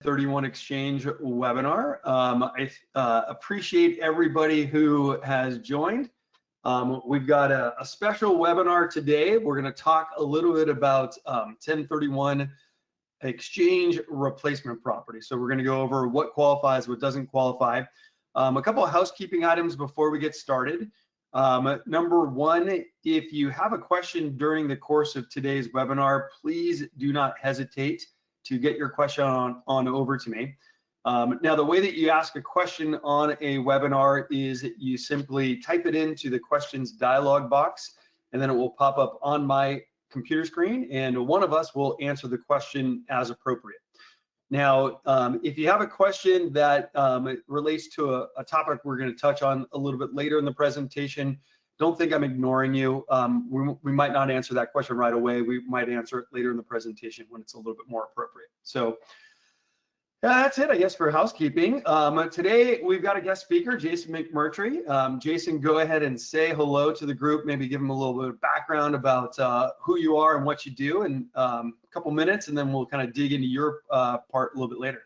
1031 exchange webinar. I appreciate everybody who has joined. We've got a special webinar today. We're going to talk a little bit about 1031 exchange replacement property. So we're going to go over what qualifies, what doesn't qualify. A couple of housekeeping items before we get started. Number one, if you have a question during the course of today's webinar, please do not hesitate to get your question on over to me. Now, the way that you ask a question on a webinar is you simply type it into the questions dialog box, and then it will pop up on my computer screen, and one of us will answer the question as appropriate. Now, if you have a question that relates to a topic we're going to touch on a little bit later in the presentation, don't think I'm ignoring you. We might not answer that question right away. We might answer it later in the presentation when it's a little bit more appropriate. So that's it, I guess, for housekeeping. Today, we've got a guest speaker, Jason McMurtry. Jason, go ahead and say hello to the group, maybe give them a little bit of background about who you are and what you do in a couple minutes, and then we'll kind of dig into your part a little bit later.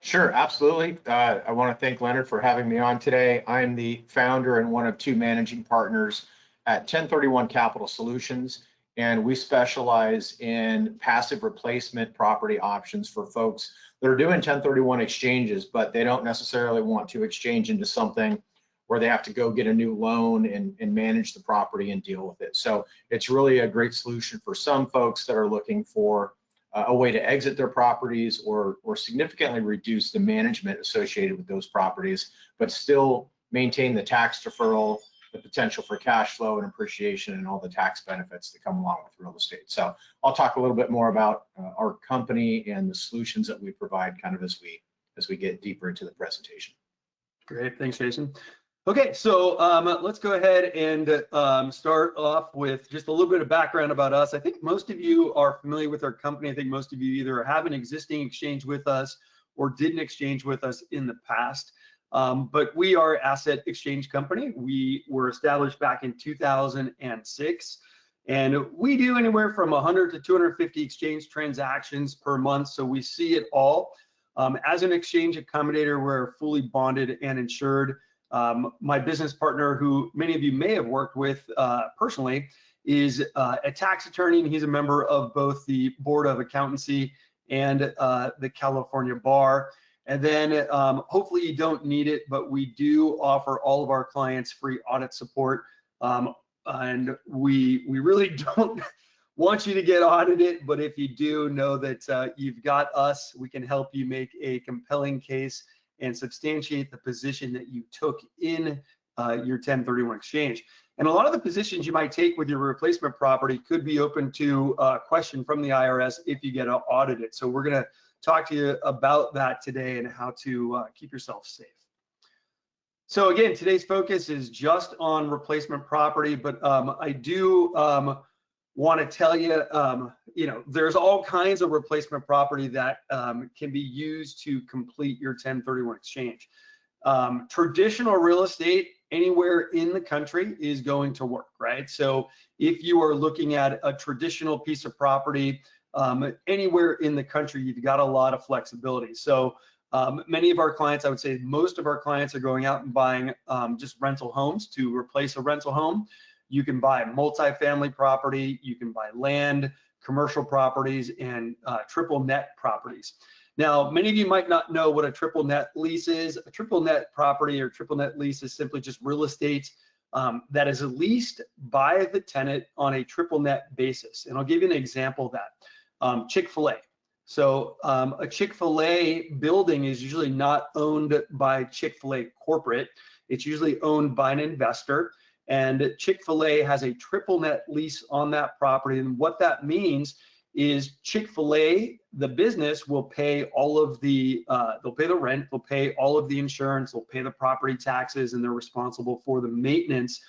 Sure, absolutely. I want to thank Leonard for having me on today. I'm the founder and one of two managing partners at 1031 Capital Solutions, and we specialize in passive replacement property options for folks that are doing 1031 exchanges, but they don't necessarily want to exchange into something where they have to go get a new loan and manage the property and deal with it. So it's really a great solution for some folks that are looking for a way to exit their properties or significantly reduce the management associated with those properties, but still maintain the tax deferral, the potential for cash flow and appreciation, and all the tax benefits that come along with real estate. So I'll talk a little bit more about our company and the solutions that we provide kind of as we get deeper into the presentation. Great, thanks, Jason. Okay, so let's go ahead and start off with just a little bit of background about us. I think most of you are familiar with our company. I think most of you either have an existing exchange with us or did an exchange with us in the past. But we are an asset exchange company. We were established back in 2006, and we do anywhere from 100 to 250 exchange transactions per month, so we see it all. As an exchange accommodator, we're fully bonded and insured. My business partner, who many of you may have worked with personally, is a tax attorney, and he's a member of both the Board of Accountancy and the California Bar. And then hopefully you don't need it, but we do offer all of our clients free audit support. And we really don't want you to get audited, but if you do, know that you've got us. We can help you make a compelling case and substantiate the position that you took in your 1031 exchange. And a lot of the positions you might take with your replacement property could be open to question from the IRS if you get audited. So we're going to talk to you about that today and how to keep yourself safe. So again, today's focus is just on replacement property, but I do want to tell you, there's all kinds of replacement property that can be used to complete your 1031 exchange. Traditional real estate anywhere in the country is going to work, right? So if you are looking at a traditional piece of property, anywhere in the country, you've got a lot of flexibility. So many of our clients, I would say most of our clients, are going out and buying just rental homes to replace a rental home. You can buy multifamily property, you can buy land, commercial properties, and triple net properties. Now, many of you might not know what a triple net lease is. A triple net property or triple net lease is simply just real estate that is leased by the tenant on a triple net basis. And I'll give you an example of that. Chick-fil-A. So a Chick-fil-A building is usually not owned by Chick-fil-A corporate. It's usually owned by an investor. And Chick-fil-A has a triple net lease on that property. And what that means is Chick-fil-A, the business, will pay all of the, they'll pay the rent, they'll pay all of the insurance, they'll pay the property taxes, and they're responsible for the maintenance.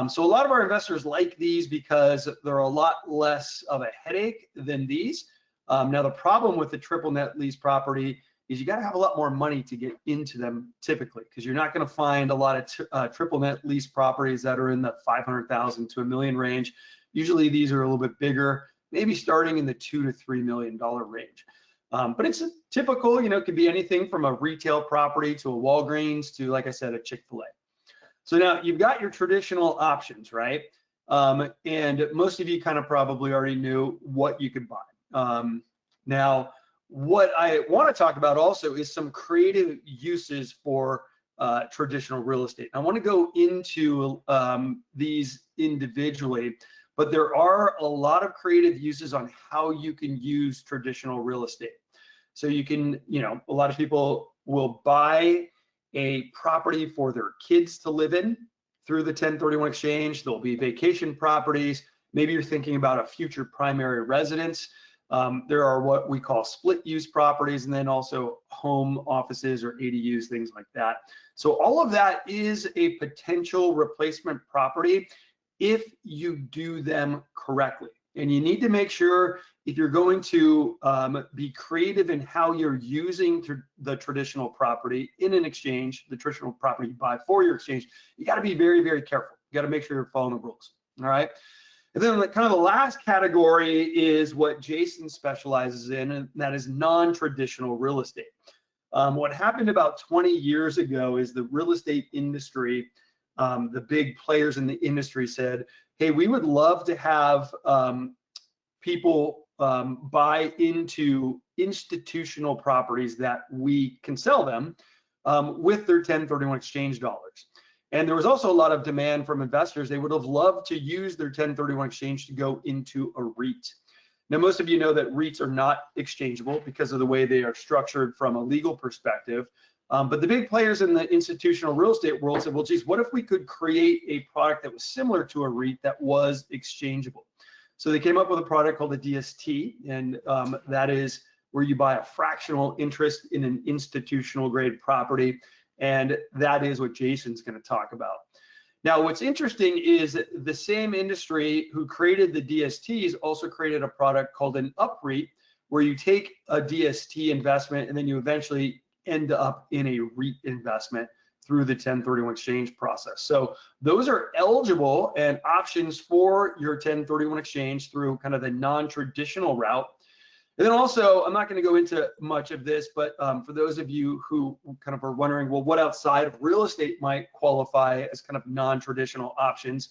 So a lot of our investors like these because they're a lot less of a headache than these. Now, the problem with the triple net lease property is you got to have a lot more money to get into them typically, because you're not going to find a lot of triple net lease properties that are in the $500,000 to $1 million range. Usually these are a little bit bigger, maybe starting in the $2 to $3 million range. But it's typical, it could be anything from a retail property to a Walgreens to, like I said, a Chick-fil-A. So now you've got your traditional options, right? And most of you kind of probably already knew what you could buy. Now, what I want to talk about also is some creative uses for traditional real estate. I want to go into these individually, but there are a lot of creative uses on how you can use traditional real estate. So you can, a lot of people will buy a property for their kids to live in through the 1031 exchange. There'll be vacation properties. Maybe you're thinking about a future primary residence. There are what we call split use properties, and then also home offices or ADUs, things like that. So all of that is a potential replacement property if you do them correctly. And you need to make sure, if you're going to be creative in how you're using the traditional property in an exchange, the traditional property you buy for your exchange, you got to be very, very careful. You got to make sure you're following the rules. All right. And then kind of the last category is what Jason specializes in, and that is non-traditional real estate. What happened about 20 years ago is the real estate industry, the big players in the industry said, hey, we would love to have people buy into institutional properties that we can sell them with their 1031 exchange dollars. And there was also a lot of demand from investors. They would have loved to use their 1031 exchange to go into a REIT. Now, most of you know that REITs are not exchangeable because of the way they are structured from a legal perspective. But the big players in the institutional real estate world said, well, geez, what if we could create a product that was similar to a REIT that was exchangeable? So they came up with a product called a DST, and that is where you buy a fractional interest in an institutional grade property. And that is what Jason's going to talk about. Now, what's interesting is that the same industry who created the DSTs also created a product called an UPREIT, where you take a DST investment and then you eventually end up in a REIT investment through the 1031 exchange process. So those are eligible and options for your 1031 exchange through kind of the non-traditional route. And then also, I'm not going to go into much of this, but for those of you who kind of are wondering, well, what outside of real estate might qualify as kind of non-traditional options,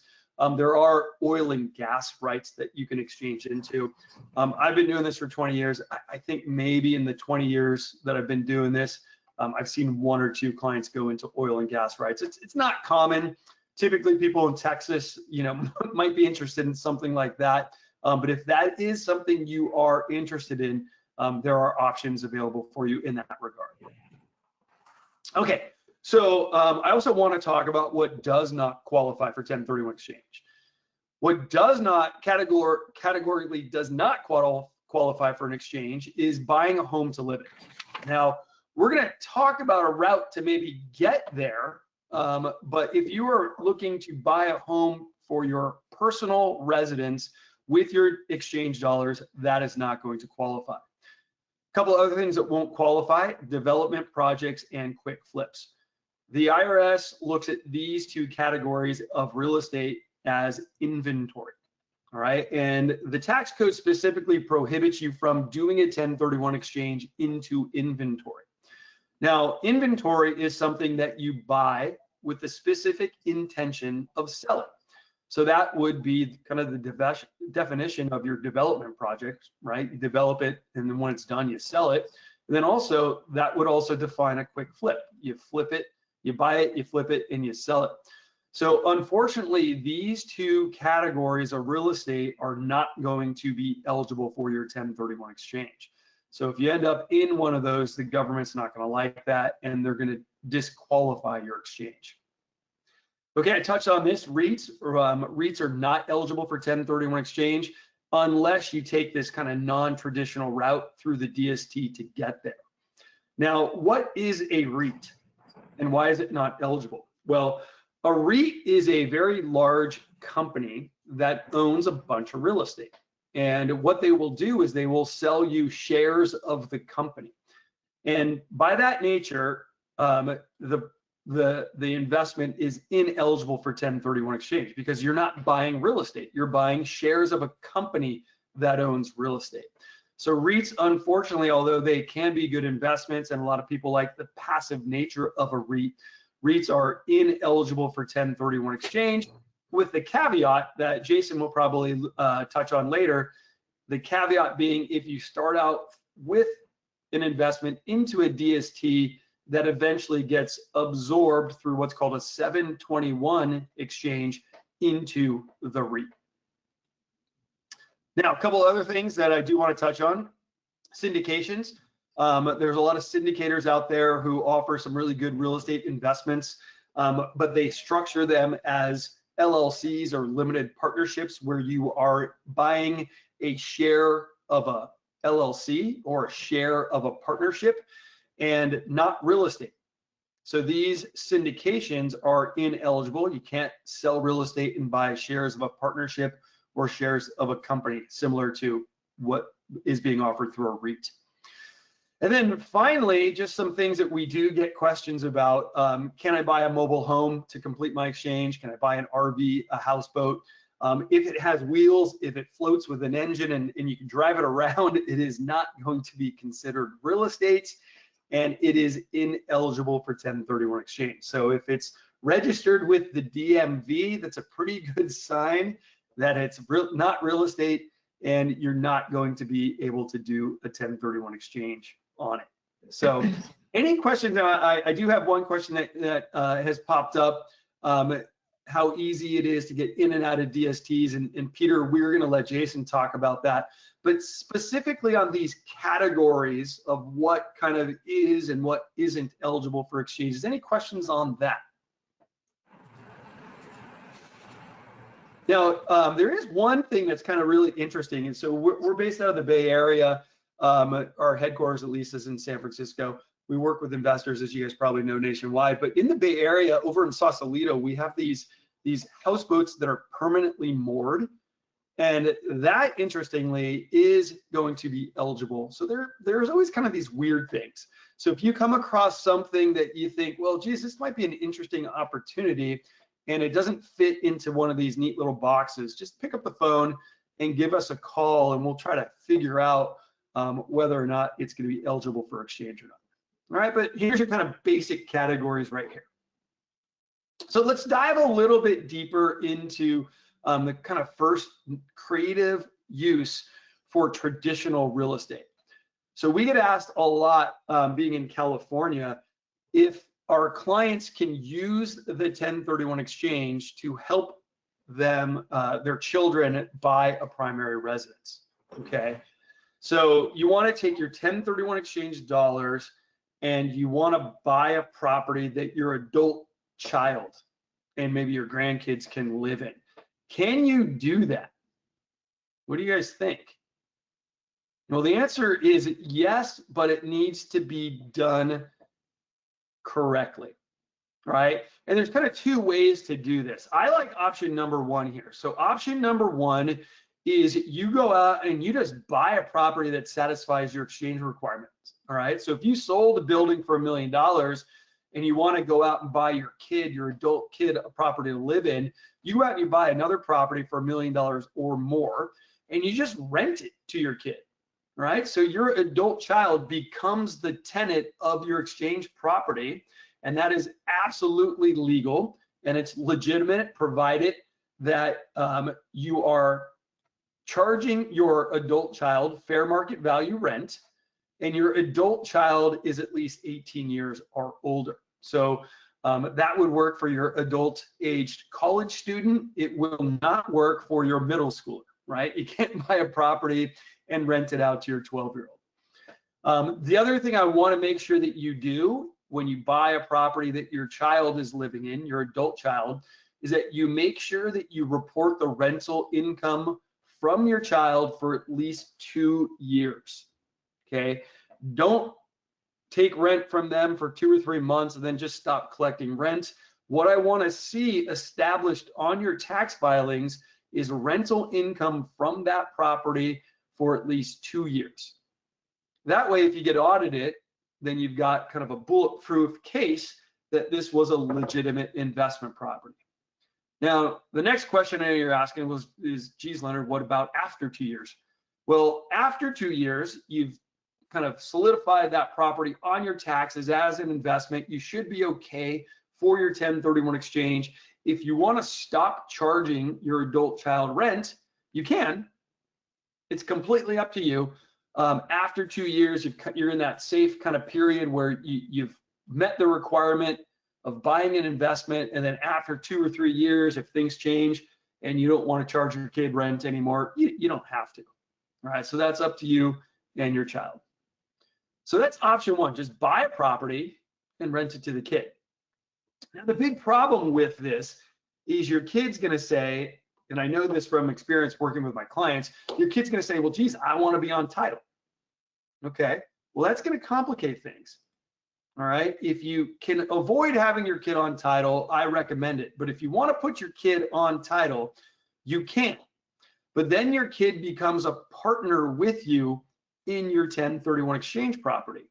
there are oil and gas rights that you can exchange into. I've been doing this for 20 years. I think maybe in the 20 years that I've been doing this, I've seen 1 or 2 clients go into oil and gas rights. It's not common. Typically, people in Texas, might be interested in something like that. But if that is something you are interested in, there are options available for you in that regard. Okay, so I also want to talk about what does not qualify for 1031 exchange. What does not, categorically does not qualify for an exchange is buying a home to live in. Now, we're going to talk about a route to maybe get there, but if you are looking to buy a home for your personal residence with your exchange dollars, that is not going to qualify. A couple other things that won't qualify: development projects and quick flips. The IRS looks at these 2 categories of real estate as inventory, all right? And the tax code specifically prohibits you from doing a 1031 exchange into inventory. Now, inventory is something that you buy with the specific intention of selling. So that would be kind of the definition of your development project, right? You develop it, and then when it's done, you sell it. And then also, that would also define a quick flip. You flip it, you buy it, you flip it, and you sell it. So unfortunately, these 2 categories of real estate are not going to be eligible for your 1031 exchange. So if you end up in one of those, the government's not going to like that, and they're going to disqualify your exchange. Okay, I touched on this. REITs are not eligible for 1031 exchange unless you take this kind of non-traditional route through the DST to get there. Now, what is a REIT and why is it not eligible? Well, a REIT is a very large company that owns a bunch of real estate. And what they will do is they will sell you shares of the company. And by that nature, the investment is ineligible for 1031 exchange because you're not buying real estate. You're buying shares of a company that owns real estate. So REITs, unfortunately, although they can be good investments and a lot of people like the passive nature of a REIT, REITs are ineligible for 1031 exchange, with the caveat that Jason will probably touch on later. The caveat being, if you start out with an investment into a DST that eventually gets absorbed through what's called a 721 exchange into the REIT. Now, a couple other things that I do want to touch on. Syndications. There's a lot of syndicators out there who offer some really good real estate investments, but they structure them as LLCs or limited partnerships where you are buying a share of a LLC or a share of a partnership and not real estate. So these syndications are ineligible. You can't sell real estate and buy shares of a partnership or shares of a company, similar to what is being offered through a REIT. And then finally, just some things that we do get questions about. Can I buy a mobile home to complete my exchange? Can I buy an RV, a houseboat? If it has wheels, if it floats with an engine and you can drive it around, it is not going to be considered real estate, and it is ineligible for 1031 exchange. So if it's registered with the DMV, that's a pretty good sign that it's not real estate, and you're not going to be able to do a 1031 exchange on it. So any questions? I do have one question that has popped up, how easy it is to get in and out of DSTs. And Peter, we're going to let Jason talk about that. But specifically on these categories of what kind of is and what isn't eligible for exchanges, any questions on that? Now, there is one thing that's kind of really interesting. And so we're based out of the Bay Area. Our headquarters, at least, is in San Francisco. We work with investors, as you guys probably know, nationwide. But in the Bay Area, over in Sausalito, we have these houseboats that are permanently moored. And that, interestingly, is going to be eligible. So there's always kind of these weird things. So if you come across something that you think, well, geez, this might be an interesting opportunity, and it doesn't fit into one of these neat little boxes, just pick up the phone and give us a call, and we'll try to figure out whether or not it's going to be eligible for exchange or not. All right, but here's your kind of basic categories right here. So let's dive a little bit deeper into the kind of first creative use for traditional real estate. So we get asked a lot, being in California, if our clients can use the 1031 exchange to help them, their children, buy a primary residence. Okay, so you want to take your 1031 exchange dollars and you want to buy a property that your adult child and maybe your grandkids can live in. Can you do that? What do you guys think? Well, the answer is yes, but it needs to be done correctly, right? And there's kind of two ways to do this. I like option number one here. So option number one is you go out and you just buy a property that satisfies your exchange requirements, all right? So if you sold a building for $1 million and you want to go out and buy your kid, your adult kid, a property to live in, you go out and you buy another property for $1 million or more, and you just rent it to your kid, right? So your adult child becomes the tenant of your exchange property, and that is absolutely legal, and it's legitimate, provided that you are charging your adult child fair market value rent, and your adult child is at least 18 years or older. So that would work for your adult aged college student. It will not work for your middle schooler, right? You can't buy a property and rent it out to your 12-year-old. The other thing I want to make sure that you do when you buy a property that your child is living in, your adult child, is that you make sure that you report the rental income from your child for at least 2 years. Okay, don't take rent from them for 2 or 3 months and then just stop collecting rent. What I want to see established on your tax filings is rental income from that property for at least 2 years. That way, if you get audited, then you've got kind of a bulletproof case that this was a legitimate investment property. Now, the next question I know you're asking is, geez, Leonard, what about after 2 years? Well, after 2 years, you've kind of solidified that property on your taxes as an investment. You should be okay for your 1031 exchange. If you want to stop charging your adult child rent, you can. It's completely up to you. After 2 years, you're in that safe kind of period where you've met the requirement of buying an investment. And then after 2 or 3 years, if things change and you don't want to charge your kid rent anymore, you don't have to. All right, so that's up to you and your child. So that's option one, just buy a property and rent it to the kid. Now, the big problem with this is your kid's going to say, and I know this from experience working with my clients, your kid's going to say, well, geez, I want to be on title. Okay, well, that's going to complicate things. All right, if you can avoid having your kid on title, I recommend it. But if you want to put your kid on title, you can. But then your kid becomes a partner with you in your 1031 exchange property.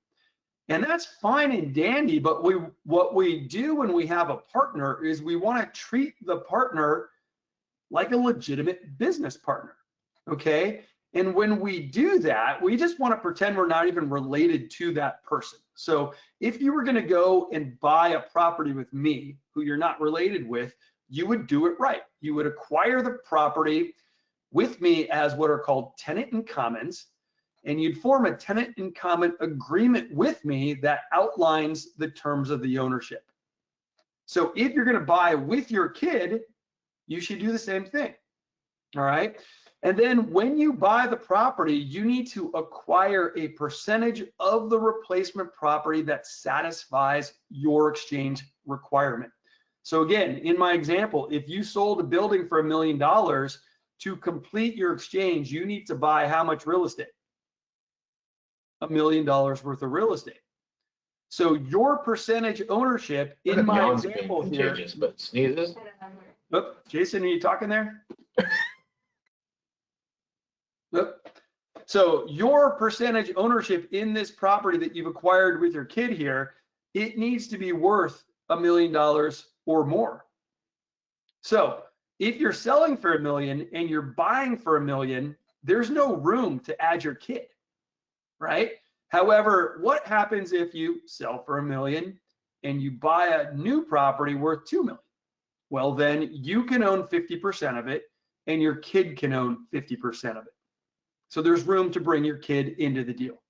And that's fine and dandy, but what we do when we have a partner is we want to treat the partner like a legitimate business partner, okay? And when we do that, we just want to pretend we're not even related to that person. So if you were going to go and buy a property with me, who you're not related with, you would do it right. You would acquire the property with me as what are called tenant in commons, and you'd form a tenant in common agreement with me that outlines the terms of the ownership. So if you're going to buy with your kid, you should do the same thing. All right. And then when you buy the property, you need to acquire a percentage of the replacement property that satisfies your exchange requirement. So again, in my example, if you sold a building for $1 million, to complete your exchange, you need to buy how much real estate? $1 million worth of real estate. So your percentage ownership in my example here. But sneezes. Oh, Jason, are you talking there? Oh. So your percentage ownership in this property that you've acquired with your kid here, it needs to be worth $1 million or more. So if you're selling for $1 million and you're buying for $1 million, there's no room to add your kid, right? However, what happens if you sell for $1 million and you buy a new property worth $2 million? Well, then you can own 50% of it and your kid can own 50% of it. So there's room to bring your kid into the deal,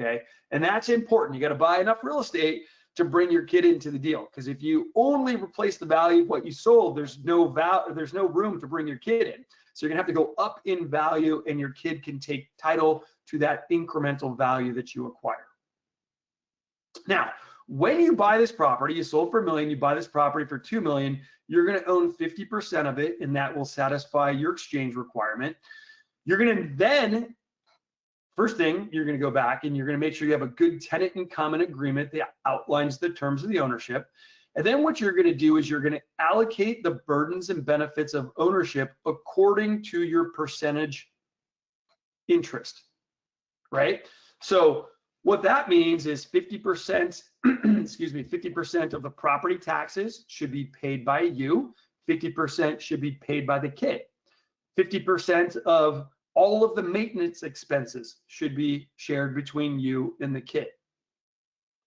okay? And that's important. You got to buy enough real estate to bring your kid into the deal, because if you only replace the value of what you sold, there's no room to bring your kid in. So you're gonna have to go up in value, and your kid can take title to that incremental value that you acquire. Now, when you buy this property, you sold for $1 million, you buy this property for $2 million, you're gonna own 50% of it, and that will satisfy your exchange requirement. You're gonna then, first thing, you're going to go back and you're going to make sure you have a good tenant in common agreement that outlines the terms of the ownership. And then what you're going to do is you're going to allocate the burdens and benefits of ownership according to your percentage interest, right? So what that means is 50%, excuse me, 50% of the property taxes should be paid by you, 50% should be paid by the kid, 50% of all of the maintenance expenses should be shared between you and the kid.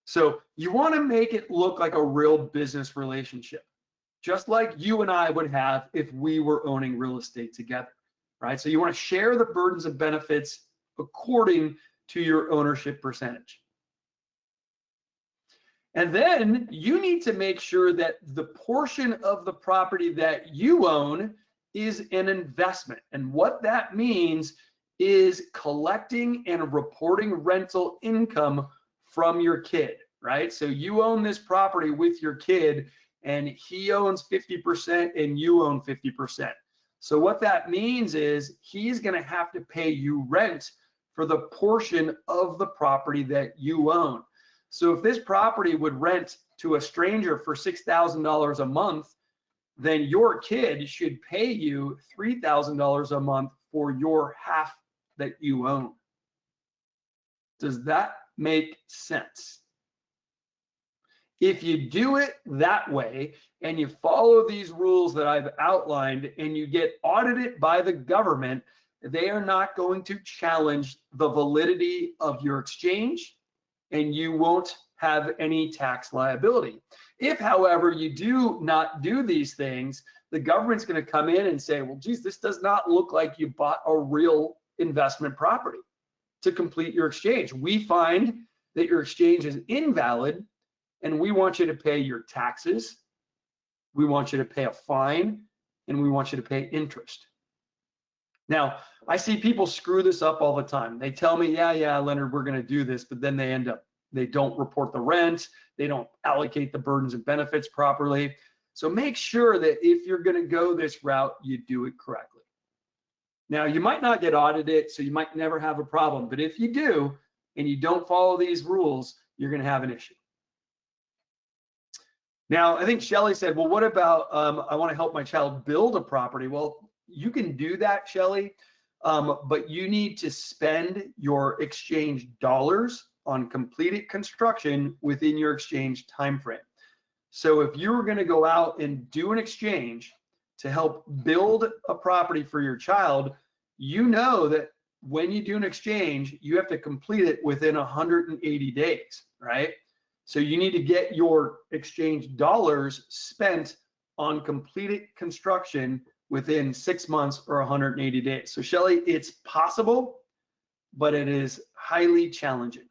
So you want to make it look like a real business relationship, just like you and I would have if we were owning real estate together, right? So you want to share the burdens and benefits according to your ownership percentage. And then you need to make sure that the portion of the property that you own is an investment. And what that means is collecting and reporting rental income from your kid, right? So you own this property with your kid and he owns 50% and you own 50%. So what that means is he's going to have to pay you rent for the portion of the property that you own. So if this property would rent to a stranger for $6,000 a month, then your kid should pay you $3,000 a month for your half that you own. Does that make sense? If you do it that way and you follow these rules that I've outlined and you get audited by the government, they are not going to challenge the validity of your exchange, and you won't have any tax liability. If, however, you do not do these things, the government's going to come in and say, well, geez, this does not look like you bought a real investment property to complete your exchange. We find that your exchange is invalid, and we want you to pay your taxes, we want you to pay a fine, and we want you to pay interest. Now, I see people screw this up all the time. They tell me, yeah, Leonard, we're going to do this, but then they don't report the rent, they don't allocate the burdens and benefits properly. So make sure that if you're going to go this route, you do it correctly. Now, you might not get audited, so you might never have a problem, but if you do, and you don't follow these rules, you're going to have an issue. Now, I think Shelly said, well, what about, I want to help my child build a property? Well, you can do that, Shelly, but you need to spend your exchange dollars on completed construction within your exchange timeframe. So if you were going to go out and do an exchange to help build a property for your child, you know that when you do an exchange, you have to complete it within 180 days, right? So you need to get your exchange dollars spent on completed construction within 6 months or 180 days. So Shelly, it's possible, but it is highly challenging.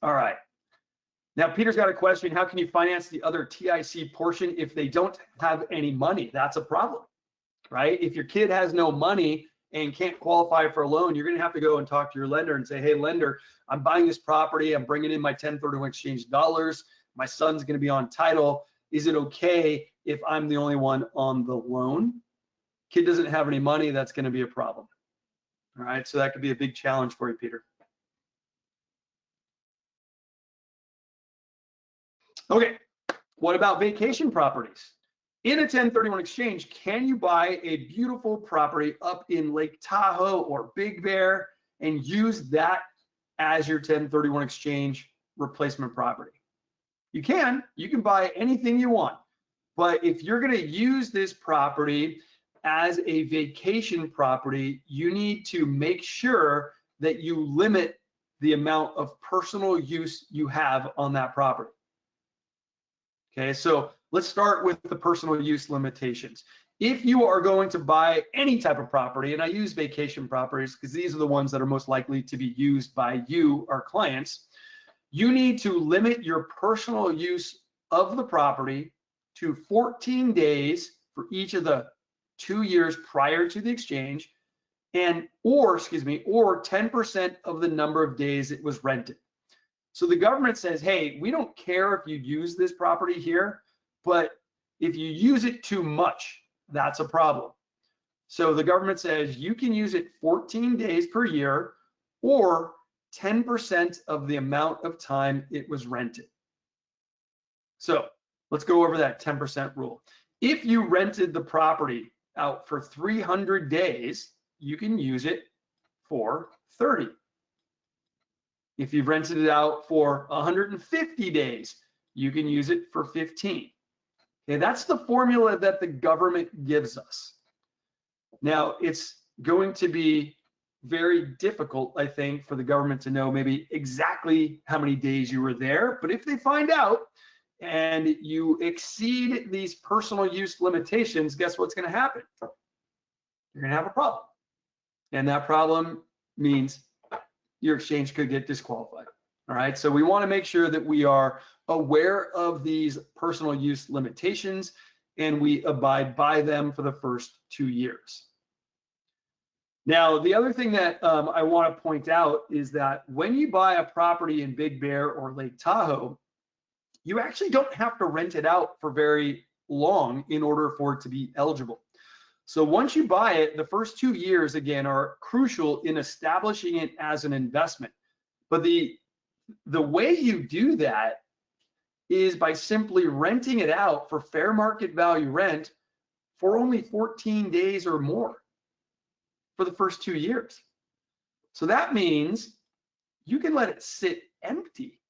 All right. Now, Peter's got a question. How can you finance the other TIC portion if they don't have any money? That's a problem, right? If your kid has no money and can't qualify for a loan, you're going to have to go and talk to your lender and say, hey, lender, I'm buying this property. I'm bringing in my 1031 exchange dollars. My son's going to be on title. Is it okay if I'm the only one on the loan? Kid doesn't have any money. That's going to be a problem. All right. So that could be a big challenge for you, Peter. Okay, what about vacation properties? In a 1031 exchange, can you buy a beautiful property up in Lake Tahoe or Big Bear and use that as your 1031 exchange replacement property? You can buy anything you want, but if you're going to use this property as a vacation property, you need to make sure that you limit the amount of personal use you have on that property. Okay, so let's start with the personal use limitations. If you are going to buy any type of property, and I use vacation properties because these are the ones that are most likely to be used by you, our clients, you need to limit your personal use of the property to 14 days for each of the 2 years prior to the exchange, or 10% of the number of days it was rented. So the government says, hey, we don't care if you use this property here, but if you use it too much, that's a problem. So the government says you can use it 14 days per year or 10% of the amount of time it was rented. So let's go over that 10% rule. If you rented the property out for 300 days, you can use it for 30. If you've rented it out for 150 days, you can use it for 15. Okay, that's the formula that the government gives us. Now, it's going to be very difficult, I think, for the government to know maybe exactly how many days you were there. But if they find out and you exceed these personal use limitations, guess what's going to happen? You're going to have a problem. And that problem means your exchange could get disqualified. All right, so we want to make sure that we are aware of these personal use limitations and we abide by them for the first 2 years. Now, the other thing that I want to point out is that when you buy a property in Big Bear or Lake Tahoe, you actually don't have to rent it out for very long in order for it to be eligible. So once you buy it, the first 2 years, again, are crucial in establishing it as an investment. But the way you do that is by simply renting it out for fair market value rent for only 14 days or more for the first 2 years. So that means you can let it sit empty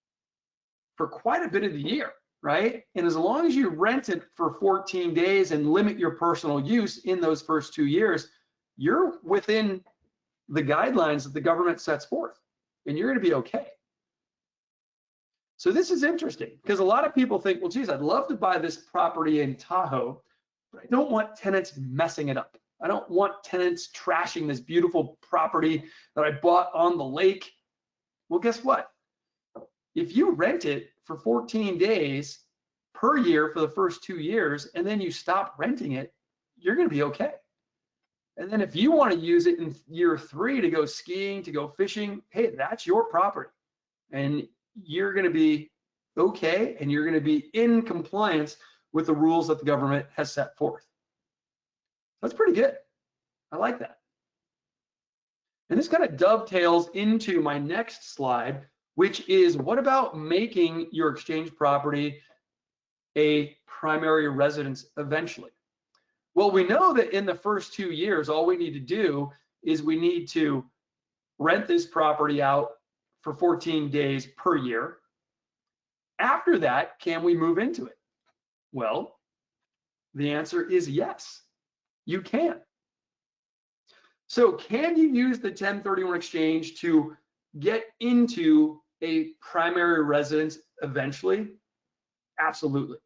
for quite a bit of the year, right? And as long as you rent it for 14 days and limit your personal use in those first 2 years, you're within the guidelines that the government sets forth, and you're going to be okay. So this is interesting because a lot of people think, well, geez, I'd love to buy this property in Tahoe, but I don't want tenants messing it up. I don't want tenants trashing this beautiful property that I bought on the lake. Well, guess what? If you rent it for 14 days per year for the first 2 years, and then you stop renting it, you're going to be okay. And then if you want to use it in year 3 to go skiing, to go fishing, hey, that's your property. And you're going to be okay, and you're going to be in compliance with the rules that the government has set forth. That's pretty good. I like that. And this kind of dovetails into my next slide, which is what about making your exchange property a primary residence eventually? Well, we know that in the first 2 years, all we need to do is we need to rent this property out for 14 days per year. After that, can we move into it? Well, the answer is yes, you can. So can you use the 1031 exchange to get into a primary residence eventually? Absolutely.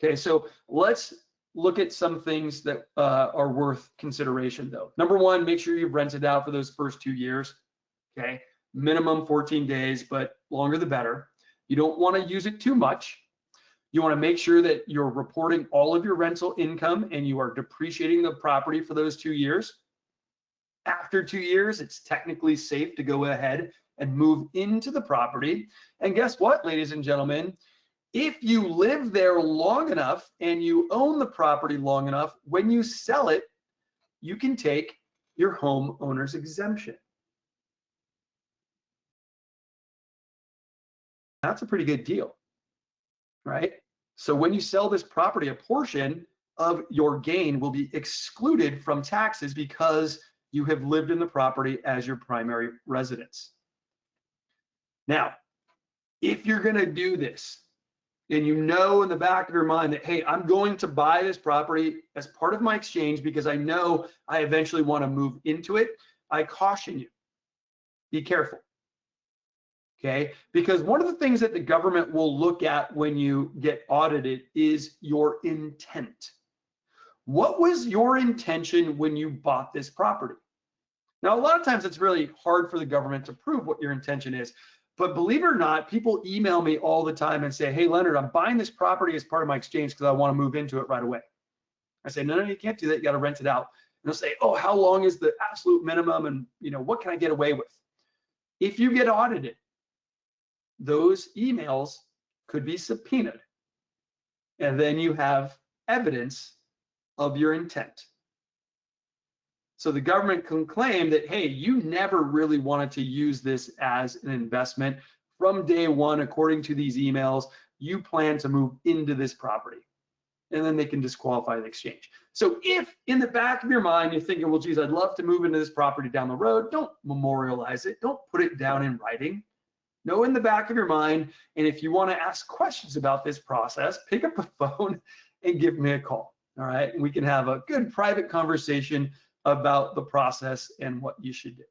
Okay, so let's look at some things that are worth consideration though. Number one, make sure you've rented out for those first 2 years. Okay, minimum 14 days, but longer the better. You don't want to use it too much. You want to make sure that you're reporting all of your rental income and you are depreciating the property for those 2 years. After 2 years, it's technically safe to go ahead and move into the property. And guess what, ladies and gentlemen? If you live there long enough and you own the property long enough, when you sell it, you can take your homeowner's exemption. That's a pretty good deal, right? So when you sell this property, a portion of your gain will be excluded from taxes because you have lived in the property as your primary residence. Now, if you're going to do this, and you know in the back of your mind that, hey, I'm going to buy this property as part of my exchange because I know I eventually want to move into it, I caution you, be careful. Okay, because one of the things that the government will look at when you get audited is your intent. What was your intention when you bought this property? Now, a lot of times it's really hard for the government to prove what your intention is, but believe it or not, people email me all the time and say, hey, Leonard, I'm buying this property as part of my exchange because I want to move into it right away. I say, no, you can't do that. You got to rent it out. And they'll say, oh, how long is the absolute minimum? And what can I get away with? If you get audited, those emails could be subpoenaed. And then you have evidence of your intent. So the government can claim that, hey, you never really wanted to use this as an investment. From day one, according to these emails, you plan to move into this property. And then they can disqualify the exchange. So if in the back of your mind, you're thinking, well, geez, I'd love to move into this property down the road, don't memorialize it. Don't put it down in writing. Know in the back of your mind. And if you want to ask questions about this process, pick up the phone and give me a call. All right. And we can have a good private conversation about the process and what you should do.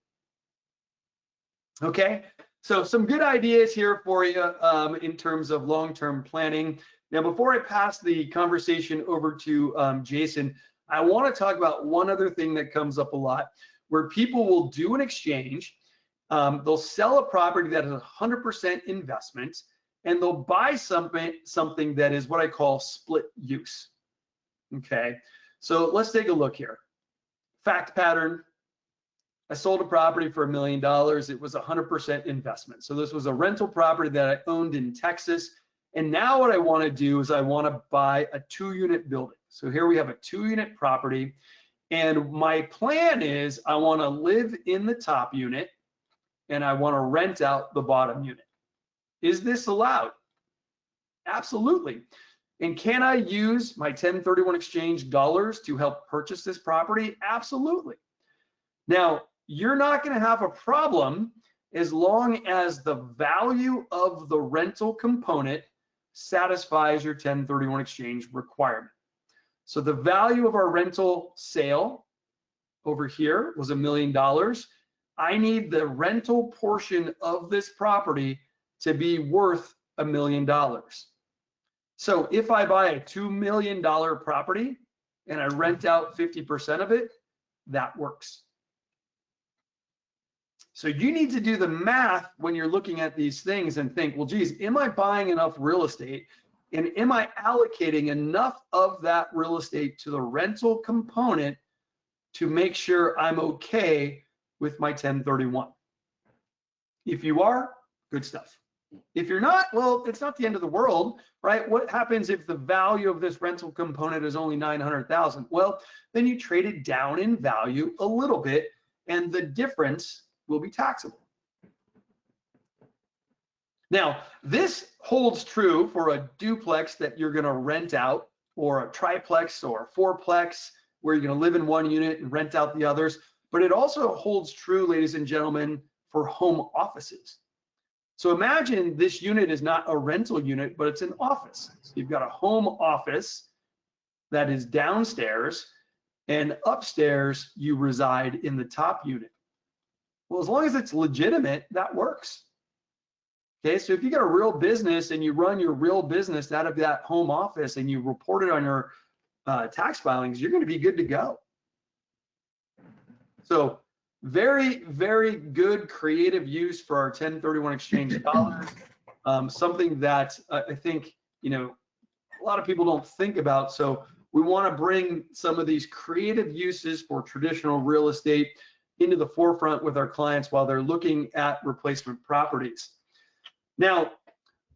Okay, so some good ideas here for you in terms of long-term planning. Now, before I pass the conversation over to Jason, I want to talk about one other thing that comes up a lot, where people will do an exchange, they'll sell a property that is 100% investment, and they'll buy something that is what I call split use. Okay, so let's take a look here. Fact pattern, I sold a property for $1 million. It was 100% investment. So this was a rental property that I owned in Texas. And now what I want to do is I want to buy a 2-unit building. So here we have a 2-unit property. And my plan is I want to live in the top unit and I want to rent out the bottom unit. Is this allowed? Absolutely. And can I use my 1031 exchange dollars to help purchase this property? Absolutely. Now, you're not going to have a problem as long as the value of the rental component satisfies your 1031 exchange requirement. So the value of our rental sale over here was $1 million. I need the rental portion of this property to be worth $1 million. So if I buy a $2 million property and I rent out 50% of it, that works. So you need to do the math when you're looking at these things and think, well, geez, am I buying enough real estate? And am I allocating enough of that real estate to the rental component to make sure I'm okay with my 1031? If you are, good stuff. If you're not, well, it's not the end of the world, right? What happens if the value of this rental component is only $900,000? Well, then you trade it down in value a little bit, and the difference will be taxable. Now, this holds true for a duplex that you're going to rent out, or a triplex or a fourplex where you're going to live in one unit and rent out the others. But it also holds true, ladies and gentlemen, for home offices. So imagine this unit is not a rental unit, but it's an office. So you've got a home office that is downstairs, and upstairs you reside in the top unit. Well, as long as it's legitimate, that works. Okay, so if you got a real business and you run your real business out of that home office and you report it on your tax filings, you're going to be good to go. So very, very good creative use for our 1031 exchange dollars. Something that I think, you know, a lot of people don't think about. So we want to bring some of these creative uses for traditional real estate into the forefront with our clients while they're looking at replacement properties. Now,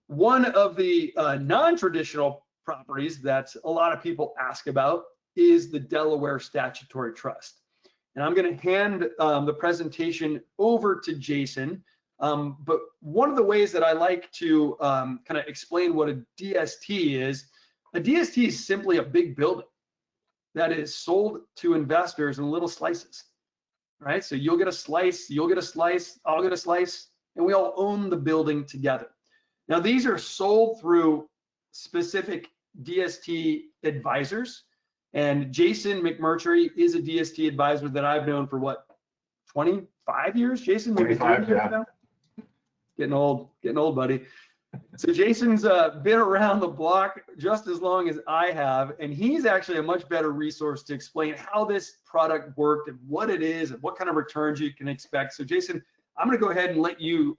one of the non-traditional properties that a lot of people ask about is the Delaware Statutory Trust. And I'm going to hand the presentation over to Jason. But one of the ways that I like to kind of explain what a DST is simply a big building that is sold to investors in little slices, right? So you'll get a slice, you'll get a slice, I'll get a slice, and we all own the building together. Now, these are sold through specific DST advisors. And Jason McMurtry is a DST advisor that I've known for what, 25 years, Jason? Maybe 30 years now? Getting old, buddy. So Jason's been around the block just as long as I have, and he's actually a much better resource to explain how this product worked and what it is and what kind of returns you can expect. So Jason, I'm going to go ahead and let you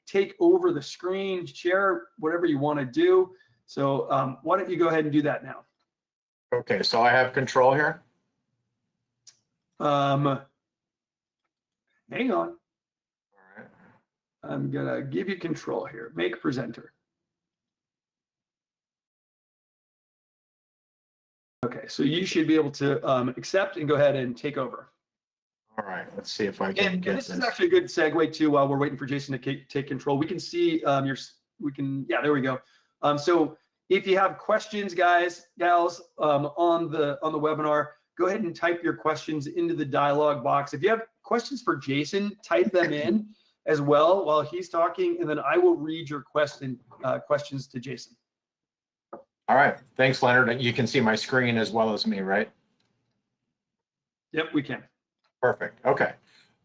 take over the screen, share whatever you want to do. So why don't you go ahead and do that now? Okay, so I have control here. Hang on. All right. I'm gonna give you control here. Make presenter. Okay, so you should be able to accept and go ahead and take over. All right, let's see if I can get this. This is actually a good segue to while we're waiting for Jason to take control. We can see yeah, there we go. So if you have questions, guys, gals, on the webinar, go ahead and type your questions into the dialog box. If you have questions for Jason, type them in as well while he's talking, and then I will read your questions to Jason. All right, thanks, Leonard. You can see my screen as well as me, right? Yep, we can. Perfect. Okay.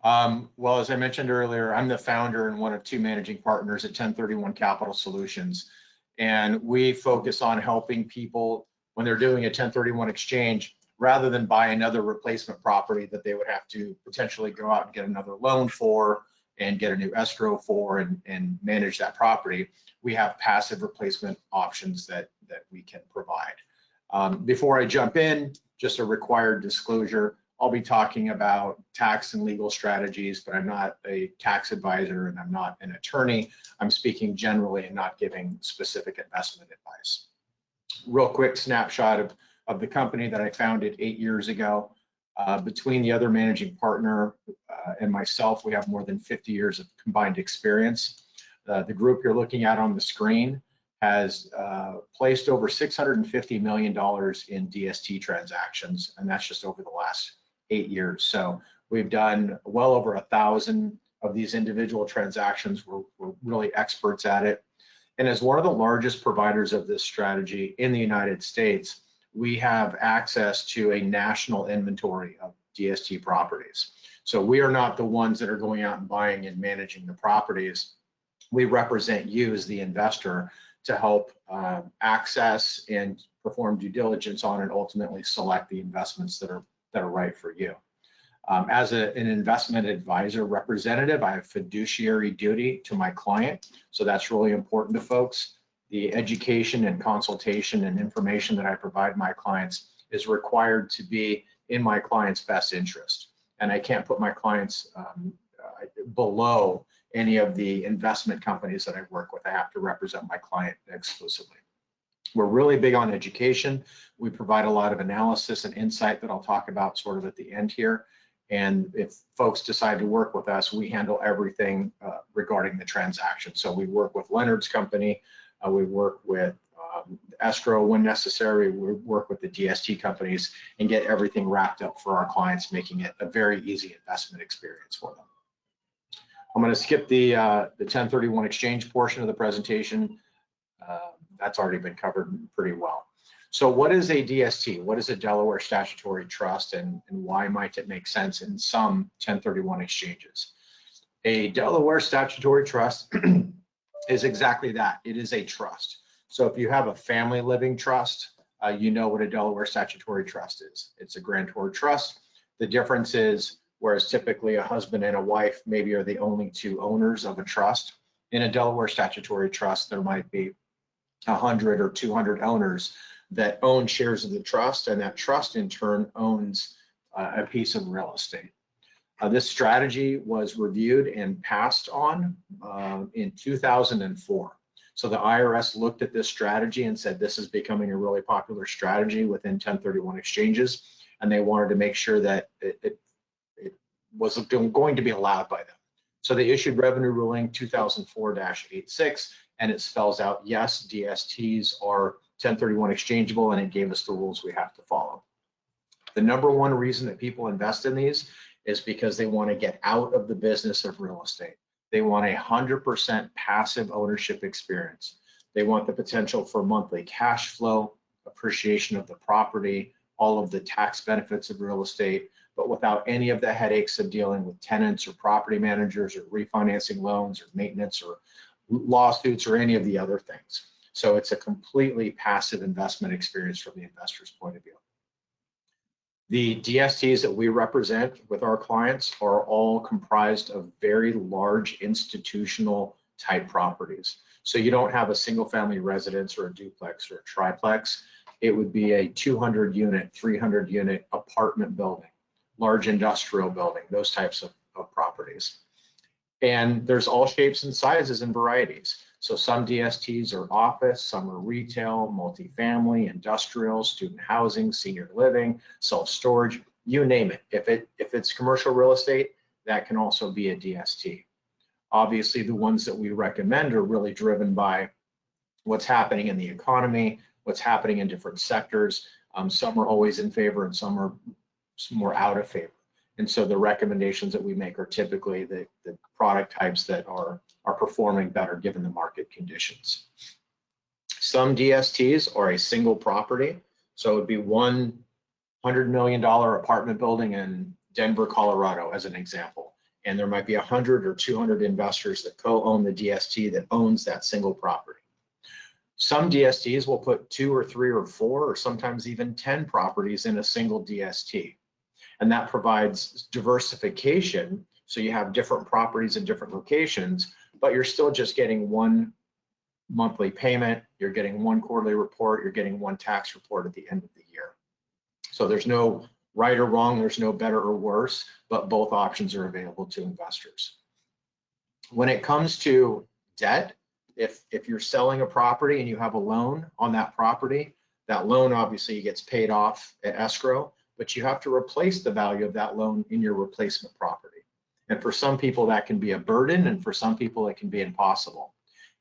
Well, as I mentioned earlier, I'm the founder and one of two managing partners at 1031 Capital Solutions. And we focus on helping people when they're doing a 1031 exchange, rather than buy another replacement property that they would have to potentially go out and get another loan for and get a new escrow for and manage that property. We have passive replacement options that we can provide. Before I jump in, just a required disclosure. I'll be talking about tax and legal strategies, but I'm not a tax advisor and I'm not an attorney. I'm speaking generally and not giving specific investment advice. Real quick snapshot of the company that I founded 8 years ago. Between the other managing partner and myself, we have more than 50 years of combined experience. The group you're looking at on the screen has placed over $650 million in DST transactions, and that's just over the last 8 years. So we've done well over 1,000 of these individual transactions. We're really experts at it. And as one of the largest providers of this strategy in the United States, we have access to a national inventory of DST properties. So we are not the ones that are going out and buying and managing the properties. We represent you as the investor to help access and perform due diligence on and ultimately select the investments that are right for you. As an investment advisor representative, I have fiduciary duty to my client. So that's really important to folks. The education and consultation and information that I provide my clients is required to be in my client's best interest. And I can't put my clients below any of the investment companies that I work with. I have to represent my client exclusively. We're really big on education. We provide a lot of analysis and insight that I'll talk about sort of at the end here. And if folks decide to work with us, we handle everything regarding the transaction. So we work with Leonard's company, we work with escrow when necessary, we work with the DST companies and get everything wrapped up for our clients, making it a very easy investment experience for them. I'm going to skip the 1031 exchange portion of the presentation. That's already been covered pretty well. So what is a DST? What is a Delaware Statutory Trust, and why might it make sense in some 1031 exchanges? A Delaware Statutory Trust is exactly that. It is a trust. So if you have a family living trust, you know what a Delaware Statutory Trust is. It's a grantor trust. The difference is, whereas typically a husband and a wife maybe are the only two owners of a trust, in a Delaware Statutory Trust, there might be 100 or 200 owners that own shares of the trust, and that trust in turn owns a piece of real estate. This strategy was reviewed and passed on in 2004. So the IRS looked at this strategy and said, this is becoming a really popular strategy within 1031 exchanges, and they wanted to make sure that it was going to be allowed by them. So they issued Revenue Ruling 2004-86, and it spells out, yes, DSTs are 1031 exchangeable, and it gave us the rules we have to follow. The number one reason that people invest in these is because they want to get out of the business of real estate. They want 100% passive ownership experience. They want the potential for monthly cash flow, appreciation of the property, all of the tax benefits of real estate, but without any of the headaches of dealing with tenants or property managers or refinancing loans or maintenance or lawsuits or any of the other things. So it's a completely passive investment experience from the investor's point of view. The DSTs that we represent with our clients are all comprised of very large institutional type properties. So you don't have a single family residence or a duplex or a triplex. It would be a 200 unit, 300 unit apartment building, large industrial building, those types of properties. And there's all shapes and sizes and varieties. So some DSTs are office, some are retail, multifamily, industrial, student housing, senior living, self-storage, you name it. If it's commercial real estate, that can also be a DST. Obviously, the ones that we recommend are really driven by what's happening in the economy, what's happening in different sectors. Some are always in favor and some are more out of favor. And so the recommendations that we make are typically the product types that are performing better given the market conditions. Some DSTs are a single property. So it would be $100 million apartment building in Denver, Colorado, as an example. And there might be 100 or 200 investors that co-own the DST that owns that single property. Some DSTs will put 2 or 3 or 4 or sometimes even 10 properties in a single DST. And that provides diversification. So you have different properties in different locations, but you're still just getting one monthly payment. You're getting one quarterly report. You're getting one tax report at the end of the year. So there's no right or wrong. There's no better or worse, but both options are available to investors. When it comes to debt, if you're selling a property and you have a loan on that property, that loan obviously gets paid off at escrow, but you have to replace the value of that loan in your replacement property. And for some people that can be a burden, and for some people it can be impossible.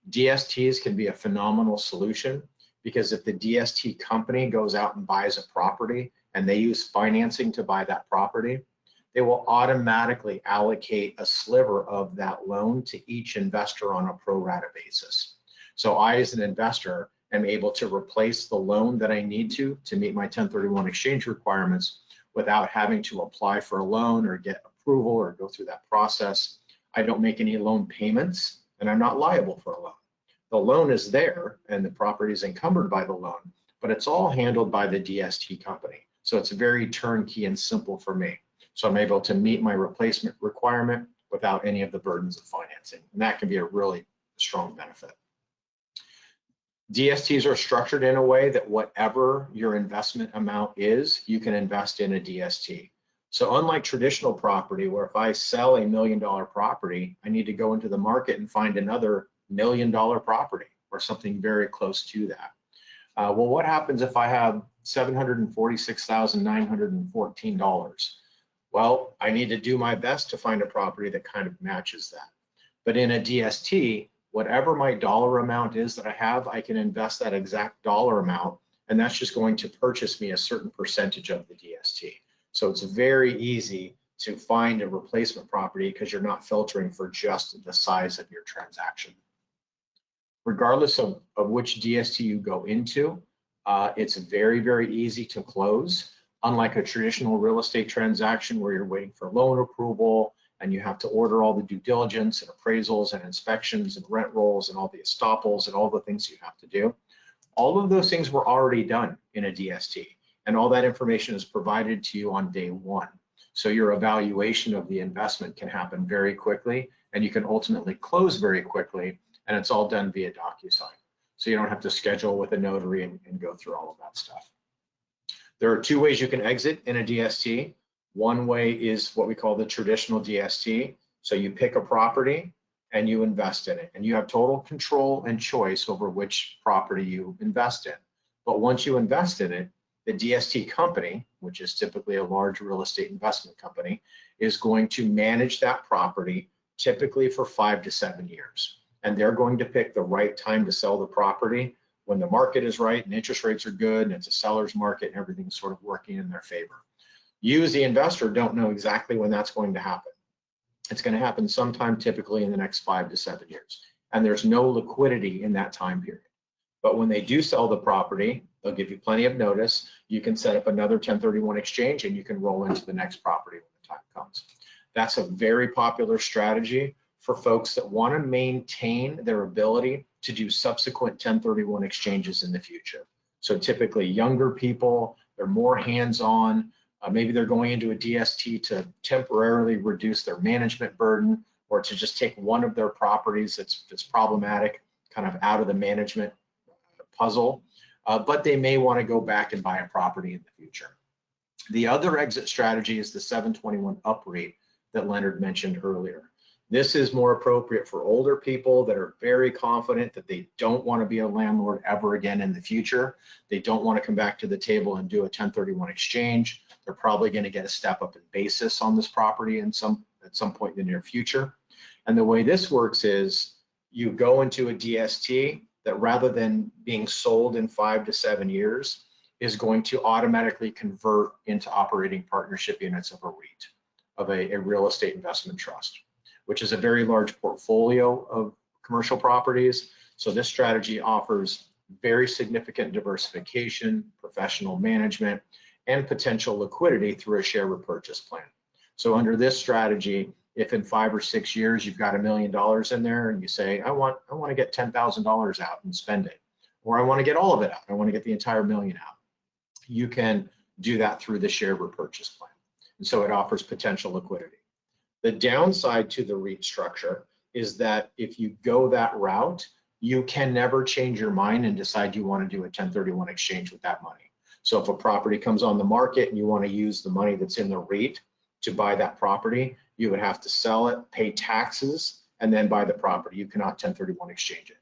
DSTs can be a phenomenal solution because if the DST company goes out and buys a property and they use financing to buy that property, they will automatically allocate a sliver of that loan to each investor on a pro rata basis. So I, as an investor, am able to replace the loan that I need to meet my 1031 exchange requirements without having to apply for a loan or get approval or go through that process. I don't make any loan payments, and I'm not liable for a loan. The loan is there and the property is encumbered by the loan, but it's all handled by the DST company. So it's very turnkey and simple for me. So I'm able to meet my replacement requirement without any of the burdens of financing. And that can be a really strong benefit. DSTs are structured in a way that whatever your investment amount is, you can invest in a DST. So unlike traditional property, where if I sell $1 million property, I need to go into the market and find another $1 million property or something very close to that. Well, what happens if I have $746,914? Well, I need to do my best to find a property that kind of matches that. But in a DST, whatever my dollar amount is that I have, I can invest that exact dollar amount, and that's just going to purchase me a certain percentage of the DST. So it's very easy to find a replacement property because you're not filtering for just the size of your transaction. Regardless of which DST you go into, it's very, very easy to close. Unlike a traditional real estate transaction where you're waiting for loan approval and you have to order all the due diligence and appraisals and inspections and rent rolls and all the estoppels and all the things you have to do. All of those things were already done in a DST, and all that information is provided to you on day one. So your evaluation of the investment can happen very quickly, and you can ultimately close very quickly, and it's all done via DocuSign. So you don't have to schedule with a notary and go through all of that stuff. There are two ways you can exit in a DST. One way is what we call the traditional DST. So you pick a property and you invest in it, and you have total control and choice over which property you invest in. But once you invest in it, the DST company, which is typically a large real estate investment company, is going to manage that property typically for 5 to 7 years. And they're going to pick the right time to sell the property when the market is right and interest rates are good and it's a seller's market and everything's sort of working in their favor. You as the investor don't know exactly when that's going to happen. It's going to happen sometime typically in the next 5 to 7 years. And there's no liquidity in that time period. But when they do sell the property, they'll give you plenty of notice. You can set up another 1031 exchange and you can roll into the next property when the time comes. That's a very popular strategy for folks that want to maintain their ability to do subsequent 1031 exchanges in the future. So typically younger people, they're more hands-on. Maybe they're going into a DST to temporarily reduce their management burden, or to just take one of their properties that's problematic kind of out of the management puzzle. But they may want to go back and buy a property in the future. The other exit strategy is the 721 UPREIT that Leonard mentioned earlier. This is more appropriate for older people that are very confident that they don't want to be a landlord ever again in the future. They don't want to come back to the table and do a 1031 exchange. They're probably going to get a step up in basis on this property at some point in the near future. And the way this works is you go into a DST that, rather than being sold in 5 to 7 years, is going to automatically convert into operating partnership units of a REIT, of a real estate investment trust, which is a very large portfolio of commercial properties. So this strategy offers very significant diversification, professional management, and potential liquidity through a share repurchase plan. So under this strategy, if in 5 or 6 years you've got $1 million in there and you say, I want to get $10,000 out and spend it, or I want to get all of it out, I want to get the entire $1 million out, you can do that through the share repurchase plan. And so it offers potential liquidity. The downside to the REIT structure is that if you go that route, you can never change your mind and decide you want to do a 1031 exchange with that money. So if a property comes on the market and you want to use the money that's in the REIT to buy that property, you would have to sell it, pay taxes, and then buy the property. You cannot 1031 exchange it.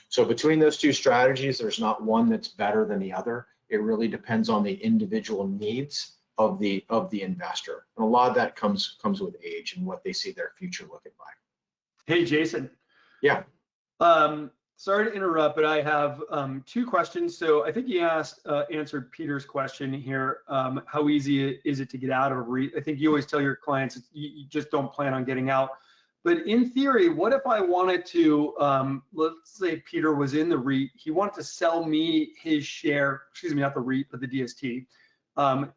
So between those two strategies, there's not one that's better than the other. It really depends on the individual needs of the investor. And a lot of that comes with age and what they see their future looking like. Hey, Jason. Yeah. Sorry to interrupt, but I have 2 questions. So I think you answered Peter's question here. How easy is it to get out of a REIT? I think you always tell your clients you just don't plan on getting out. But in theory, what if I wanted to, let's say Peter was in the REIT, he wanted to sell me his share, excuse me, not the REIT, but the DST.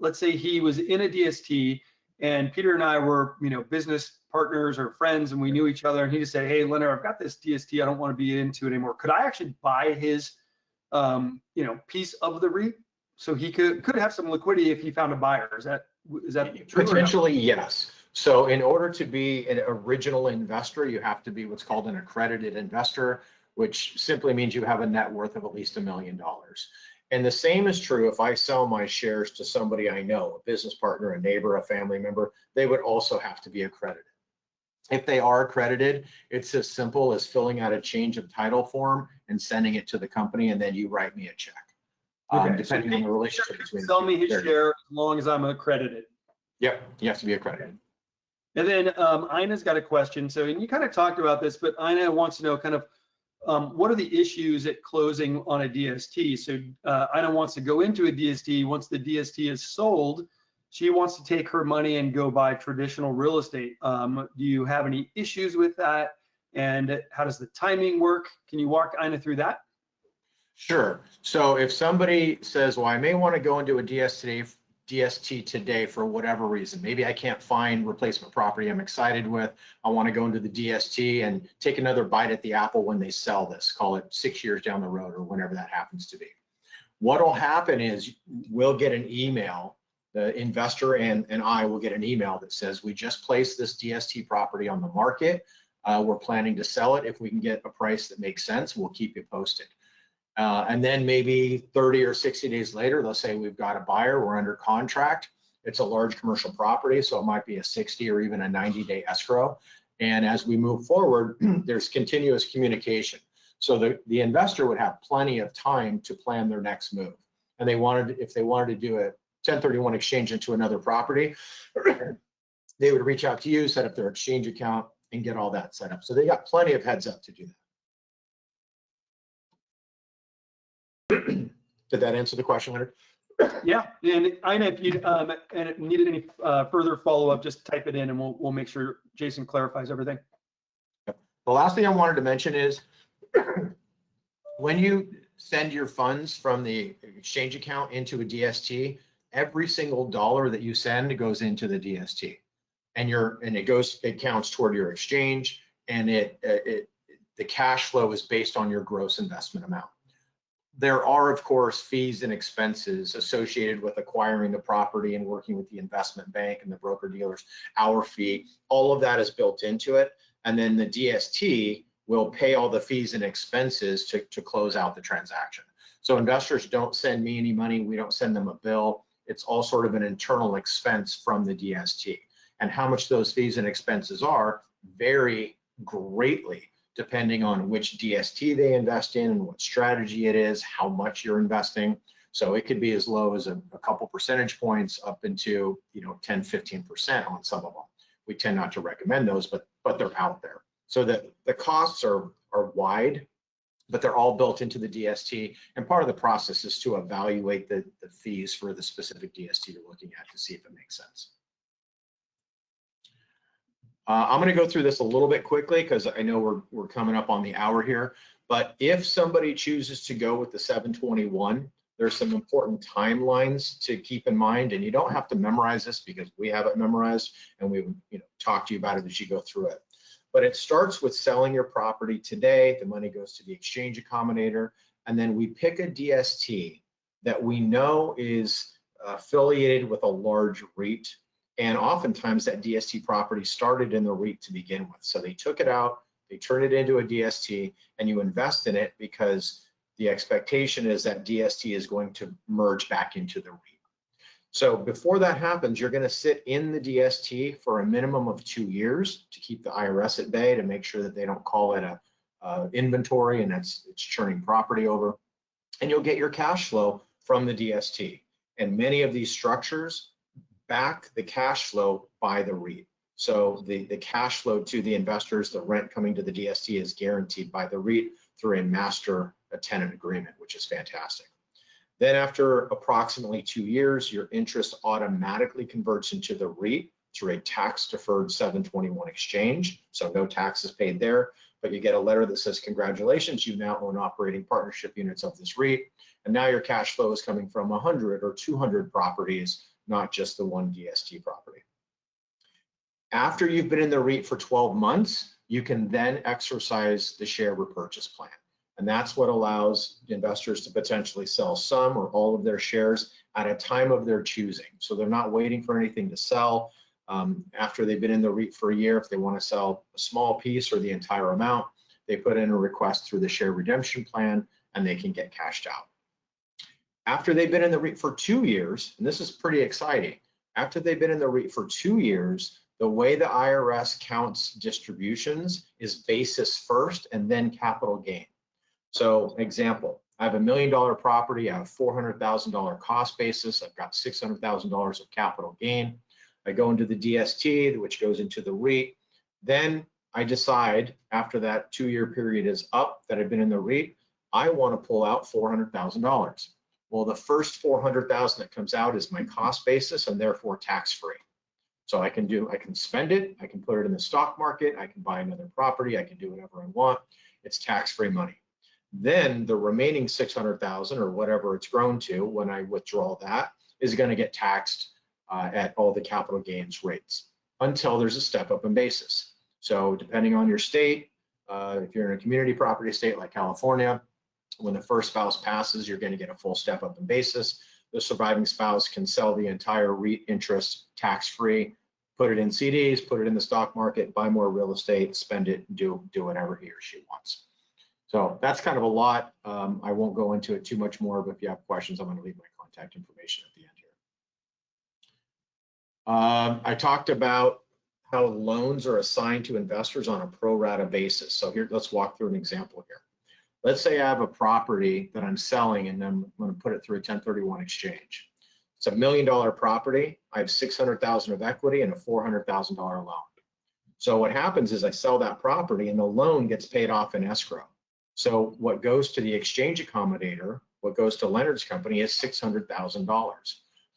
Let's say he was in a DST and Peter and I were, business partners or friends, and we knew each other, and he just said, hey, Leonard, I've got this DST, I don't want to be into it anymore. Could I actually buy his, piece of the REIT? So he could have some liquidity if he found a buyer. Is that true? Potentially, yes. So in order to be an original investor, you have to be what's called an accredited investor, which simply means you have a net worth of at least $1 million. And the same is true if I sell my shares to somebody I know, a business partner, a neighbor, a family member, they would also have to be accredited. If they are accredited, it's as simple as filling out a change of title form and sending it to the company, and then you write me a check. Okay, depending on the relationship between sell me his there. share as long as I'm accredited. Yep, you have to be accredited. And then Ina's got a question. So, and you kind of talked about this, but Ina wants to know kind of what are the issues at closing on a DST? So Ina wants to go into a DST. Once the DST is sold, she wants to take her money and go buy traditional real estate. Do you have any issues with that? And how does the timing work? Can you walk Ina through that? Sure. So if somebody says, well, I may want to go into a DST today for whatever reason, maybe I can't find replacement property I'm excited with, I want to go into the DST and take another bite at the apple when they sell this, call it 6 years down the road or whenever that happens to be. What will happen is we'll get an email, the investor and I will get an email that says, we just placed this DST property on the market. We're planning to sell it. If we can get a price that makes sense, we'll keep you posted. And then maybe 30 or 60 days later, they'll say, we've got a buyer, we're under contract. It's a large commercial property, so it might be a 60 or even a 90-day escrow. And as we move forward, there's continuous communication. So the investor would have plenty of time to plan their next move. And if they wanted to do a 1031 exchange into another property, they would reach out to you, set up their exchange account, and get all that set up. So they got plenty of heads up to do that. Did that answer the question, Leonard? Yeah, and Ina, if you needed any further follow-up, just type it in and we'll make sure Jason clarifies everything. The last thing I wanted to mention is when you send your funds from the exchange account into a DST, every single dollar that you send goes into the DST, and it counts toward your exchange, and the cash flow is based on your gross investment amount. There are, of course, fees and expenses associated with acquiring the property and working with the investment bank and the broker dealers, our fee, all of that is built into it. And then the DST will pay all the fees and expenses to close out the transaction. So investors don't send me any money. We don't send them a bill. It's all sort of an internal expense from the DST. And how much those fees and expenses are vary greatly depending on which DST they invest in and what strategy it is, how much you're investing. So it could be as low as a couple percentage points up into 10, 15% on some of them. We tend not to recommend those, but they're out there. So the costs are wide, but they're all built into the DST. And part of the process is to evaluate the fees for the specific DST you're looking at to see if it makes sense. I'm going to go through this a little bit quickly because I know we're coming up on the hour here. But if somebody chooses to go with the 721, there's some important timelines to keep in mind, and you don't have to memorize this because we have it memorized, and we talk to you about it as you go through it. But it starts with selling your property today. The money goes to the exchange accommodator, and then we pick a DST that we know is affiliated with a large REIT. And oftentimes that DST property started in the REIT to begin with. So they took it out, they turn it into a DST, and you invest in it because the expectation is that DST is going to merge back into the REIT. So before that happens, you're going to sit in the DST for a minimum of 2 years to keep the IRS at bay, to make sure that they don't call it a inventory and it's churning property over. And you'll get your cash flow from the DST. And many of these structures back the cash flow by the REIT. So the cash flow to the investors, the rent coming to the DST is guaranteed by the REIT through a tenant agreement, which is fantastic. Then after approximately 2 years, your interest automatically converts into the REIT through a tax-deferred 721 exchange, so no taxes paid there, but you get a letter that says, congratulations, you now own operating partnership units of this REIT, and now your cash flow is coming from 100 or 200 properties, not just the one DST property. After you've been in the REIT for 12 months, you can then exercise the share repurchase plan. And that's what allows investors to potentially sell some or all of their shares at a time of their choosing. So they're not waiting for anything to sell. After they've been in the REIT for a year, if they want to sell a small piece or the entire amount, they put in a request through the share redemption plan and they can get cashed out. After they've been in the REIT for 2 years, and this is pretty exciting, after they've been in the REIT for 2 years, the way the IRS counts distributions is basis first and then capital gain. So example, I have $1 million property, I have $400,000 cost basis, I've got $600,000 of capital gain. I go into the DST, which goes into the REIT. Then I decide after that 2-year period is up that I've been in the REIT, I want to pull out $400,000. Well, the first $400,000 that comes out is my cost basis and therefore tax-free. So I can spend it, I can put it in the stock market, I can buy another property, I can do whatever I want. It's tax-free money. Then the remaining $600,000 or whatever it's grown to when I withdraw that is going to get taxed at all the capital gains rates until there's a step up in basis. So depending on your state, if you're in a community property state like California, when the first spouse passes, you're going to get a full step up in basis. The surviving spouse can sell the entire REIT interest tax-free, put it in CDs, put it in the stock market, buy more real estate, spend it, do whatever he or she wants. So that's kind of a lot. I won't go into it too much more, but if you have questions, I'm going to leave my contact information at the end here. I talked about how loans are assigned to investors on a pro rata basis. So here, let's walk through an example here. Let's say I have a property that I'm selling and I'm going to put it through a 1031 exchange. It's $1 million property. I have 600,000 of equity and a $400,000 loan. So what happens is I sell that property and the loan gets paid off in escrow. So what goes to the exchange accommodator, what goes to Leonard's company is $600,000.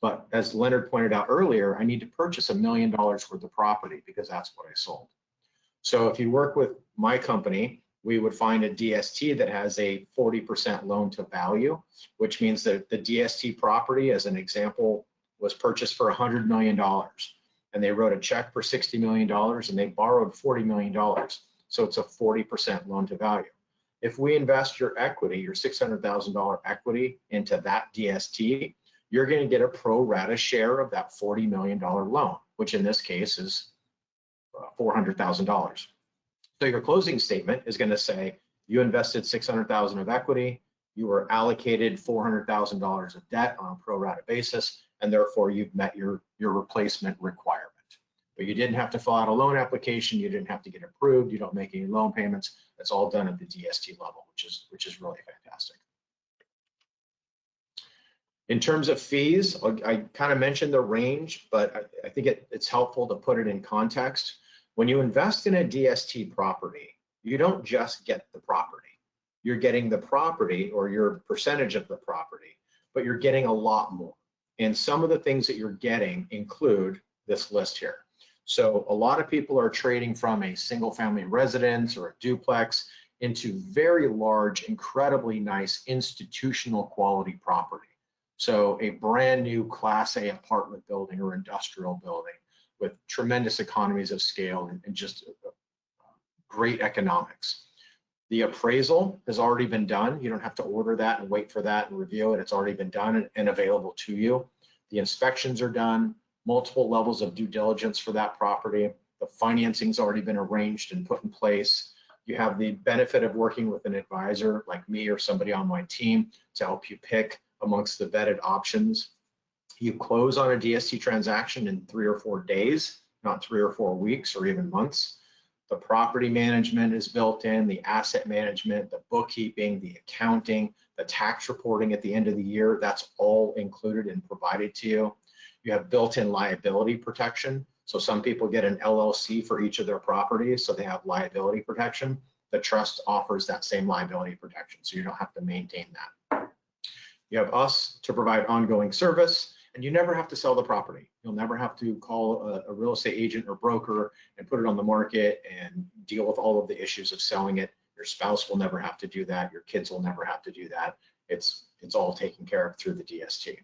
But as Leonard pointed out earlier, I need to purchase $1 million worth of property because that's what I sold. So if you work with my company, we would find a DST that has a 40% loan to value, which means that the DST property, as an example, was purchased for $100 million. And they wrote a check for $60 million and they borrowed $40 million. So it's a 40% loan to value. If we invest your equity, your $600,000 equity into that DST, you're going to get a pro rata share of that $40 million loan, which in this case is $400,000. So your closing statement is going to say you invested $600,000 of equity, you were allocated $400,000 of debt on a pro rata basis, and therefore you've met your replacement requirement. But you didn't have to fill out a loan application, you didn't have to get approved, you don't make any loan payments. It's all done at the DST level, which is really fantastic. In terms of fees, I kind of mentioned the range, but I think it's helpful to put it in context. When you invest in a DST property, you don't just get the property. You're getting the property or your percentage of the property, but you're getting a lot more. And some of the things that you're getting include this list here. So a lot of people are trading from a single family residence or a duplex into very large, incredibly nice institutional quality property. So a brand new Class A apartment building or industrial building with tremendous economies of scale and just great economics. The appraisal has already been done. You don't have to order that and wait for that and review it. It's already been done and available to you. The inspections are done, multiple levels of due diligence for that property. The financing's already been arranged and put in place. You have the benefit of working with an advisor like me or somebody on my team to help you pick amongst the vetted options. You close on a DST transaction in 3 or 4 days, not 3 or 4 weeks or even months. The property management is built in, the asset management, the bookkeeping, the accounting, the tax reporting at the end of the year, that's all included and provided to you. You have built-in liability protection. So some people get an LLC for each of their properties, so they have liability protection. The trust offers that same liability protection, so you don't have to maintain that. You have us to provide ongoing service, And you never have to sell the property. You'll never have to call a real estate agent or broker and put it on the market and deal with all of the issues of selling it. Your spouse will never have to do that. Your kids will never have to do that. It's all taken care of through the DST.